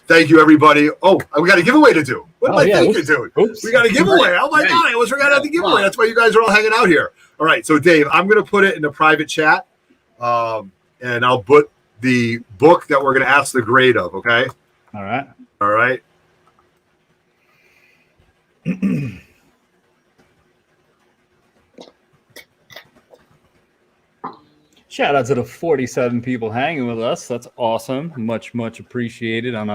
thank you, everybody. Oh, we got a giveaway to do. What am I thinking, dude? Oops. We got a giveaway. Oh, my God. I almost forgot about the giveaway. That's why you guys are all hanging out here. All right. So, Dave, I'm going to put it in the private chat, and I'll put the book that we're going to ask the grade of, okay? All right. Shout out to the 47 people hanging with us. That's awesome. Much appreciated on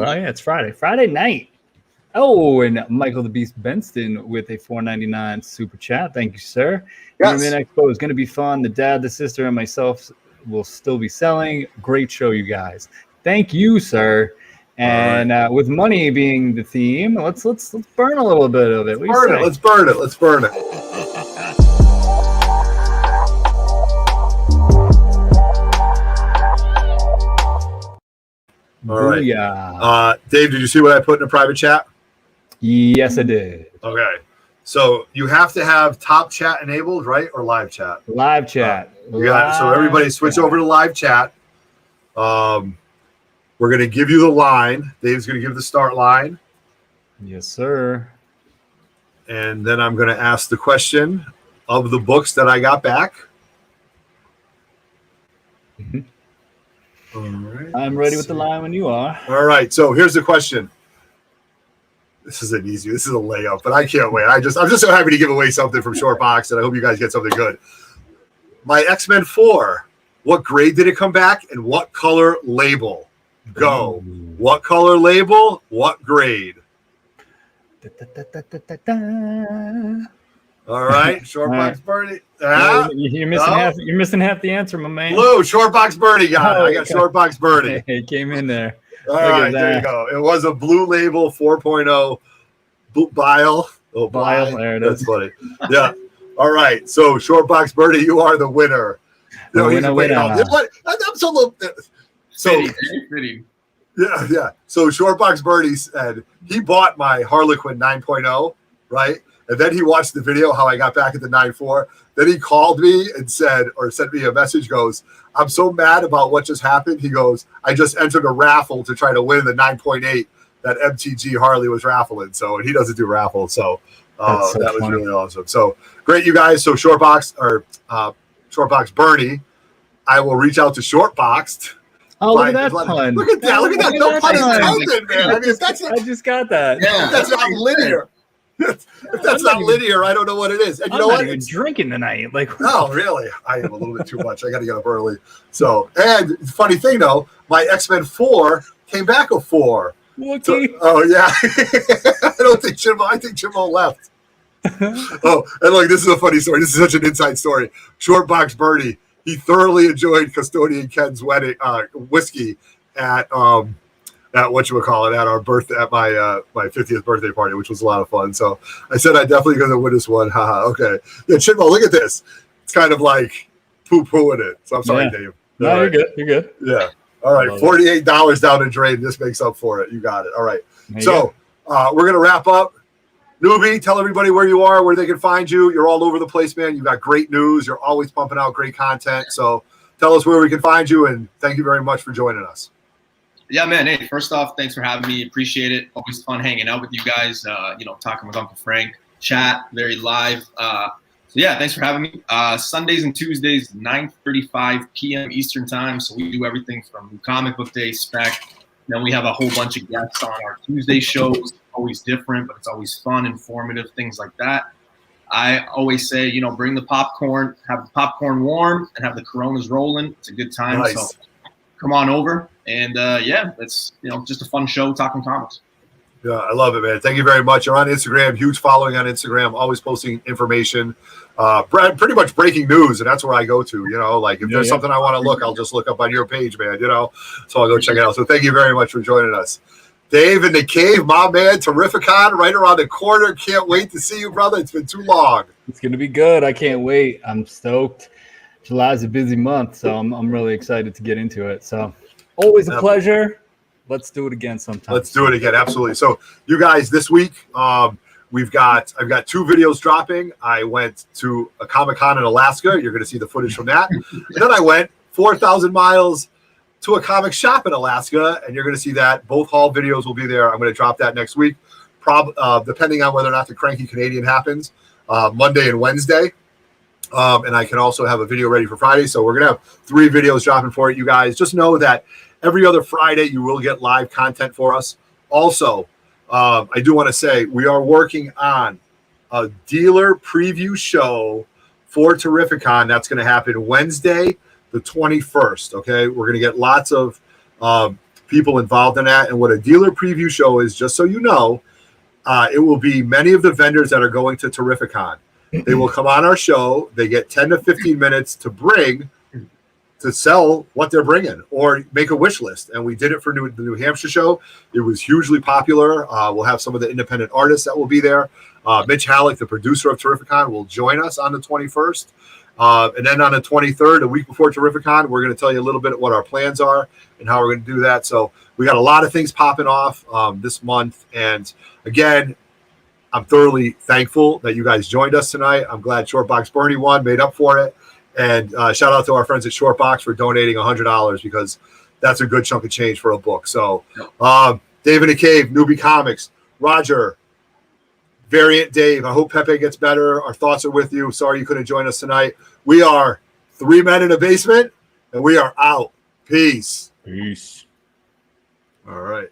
it's Friday night. Oh, and Michael the Beast Benston with a $4.99 super chat. Thank you, sir. Yes. Human Expo is going to be fun. The dad, the sister, and myself will still be selling. Great show, you guys. Thank you, sir. And with money being the theme, let's burn a little bit of it. Let's burn it. All right. Dave, did you see what I put in a private chat? Yes, I did. Okay. So you have to have top chat enabled, right? Or live chat? Live chat. So everybody switch over to live chat. We're going to give you the line. Dave's going to give the start line. Yes, sir. And then I'm going to ask the question of the books that I got back. All right. I'm ready with the line when you are. All right. So here's the question. This is a layup, but I can't wait. I'm just so happy to give away something from Shortbox, and I hope you guys get something good. My X-Men 4, what grade did it come back, and what color label? Go. Ooh. What color label? What grade? All right, Shortbox Birdie. You're missing half the answer, my man. Blue, Shortbox Birdie got it. I got Shortbox Birdie. It came in there. All right, there you go. It was a blue label 4.0 bile. Oh, bile. There it is. That's funny. Yeah. All right. So, Shortbox Birdie, you are the winner. I'm so Fitting. Yeah. So, Shortbox Birdie said he bought my Harlequin 9.0, right? And then he watched the video, how I got back at the 9.4. Then he called me and said, or sent me a message, goes, I'm so mad about what just happened. He goes, I just entered a raffle to try to win the 9.8 that MTG Harley was raffling. So, and he doesn't do raffles. So, So that was funny. really awesome. So great, you guys. So Shortbox Bernie, I will reach out to Shortboxed. Oh, look at that pun. Look at that. Look at that. No pun intended, man. I mean, if that's I just got that. if that's not linear. If that's not linear, I don't know what it is. And you I'm know not what? even drinking tonight. Like, Oh, really? I am a little bit too much. I got to get up early. So, and funny thing though, my X-Men 4 came back a 4. Wookie. Oh yeah. I think Jimbo left. Oh, and look, this is a funny story. This is such an inside story. Shortbox Bernie, he thoroughly enjoyed Custodian Ken's wedding whiskey at whatchamacallit, at our birthday, at my 50th birthday party, which was a lot of fun. So I said I definitely gonna win this one. Haha. Okay. Yeah, Chimbo, look at this. It's kind of like poo-pooing it. So I'm sorry, Yeah. Dave. No, All you're right. good. You're good. Yeah. All right. Love it. $48 down the drain. This makes up for it. You got it. All right. There you So we're gonna wrap up. Newbie, tell everybody where you are, where they can find you. You're all over the place, man. You've got great news. You're always pumping out great content. So tell us where we can find you, and thank you very much for joining us. Yeah, man. Hey, first off, thanks for having me. Appreciate it. Always fun hanging out with you guys. Talking with Uncle Frank. Chat very live. So yeah, thanks for having me. Sundays and Tuesdays, 9:35 p.m. Eastern time. So we do everything from New Comic Book Day, Spec. Then we have a whole bunch of guests on our Tuesday shows. Always different, but it's always fun, informative, things like that. I always say, bring the popcorn, have the popcorn warm, and have the Coronas rolling. It's a good time. Nice. So come on over. And it's just a fun show talking comics. Yeah, I love it, man. Thank you very much. You're on Instagram, huge following on Instagram, always posting information, pretty much breaking news, and that's where I go to. If there's something I want to look, I'll just look up on your page, man. So I'll go check it out. So thank you very much for joining us. Dave in the cave, my man, Terrificon, right around the corner. Can't wait to see you, brother. It's been too long. It's gonna be good. I can't wait. I'm stoked. July's a busy month, so I'm really excited to get into it. So always a pleasure. Let's do it again sometime. Let's do it again. Absolutely. So you guys, this week, I've got 2 videos dropping. I went to a Comic-Con in Alaska. You're going to see the footage from that. And then I went 4,000 miles to a comic shop in Alaska, and you're going to see that. Both haul videos will be there. I'm going to drop that next week, depending on whether or not the Cranky Canadian happens, Monday and Wednesday. And I can also have a video ready for Friday. So we're going to have 3 videos dropping for it, you guys. Just know that every other Friday you will get live content for us. Also, I do want to say we are working on a dealer preview show for Terrificon. That's going to happen Wednesday, the 21st. Okay, we're going to get lots of people involved in that. And what a dealer preview show is, just so you know, it will be many of the vendors that are going to Terrificon. They will come on our show. They get 10 to 15 minutes to sell what they're bringing or make a wish list. And we did it for the New Hampshire show. It was hugely popular. We'll have some of the independent artists that will be there. Mitch Halleck, the producer of Terrificon, will join us on the 21st. And then on the 23rd, a week before Terrificon, we're going to tell you a little bit what our plans are and how we're going to do that. So we got a lot of things popping off this month. And again, I'm thoroughly thankful that you guys joined us tonight. I'm glad Shortbox Bernie won, made up for it. And shout out to our friends at Shortbox for donating $100 because that's a good chunk of change for a book. So Dave in the Cave, Newbie Comics, Roger, Variant Dave. I hope Pepe gets better. Our thoughts are with you. Sorry you couldn't join us tonight. We are 3 men in a basement, and we are out. Peace. Peace. All right.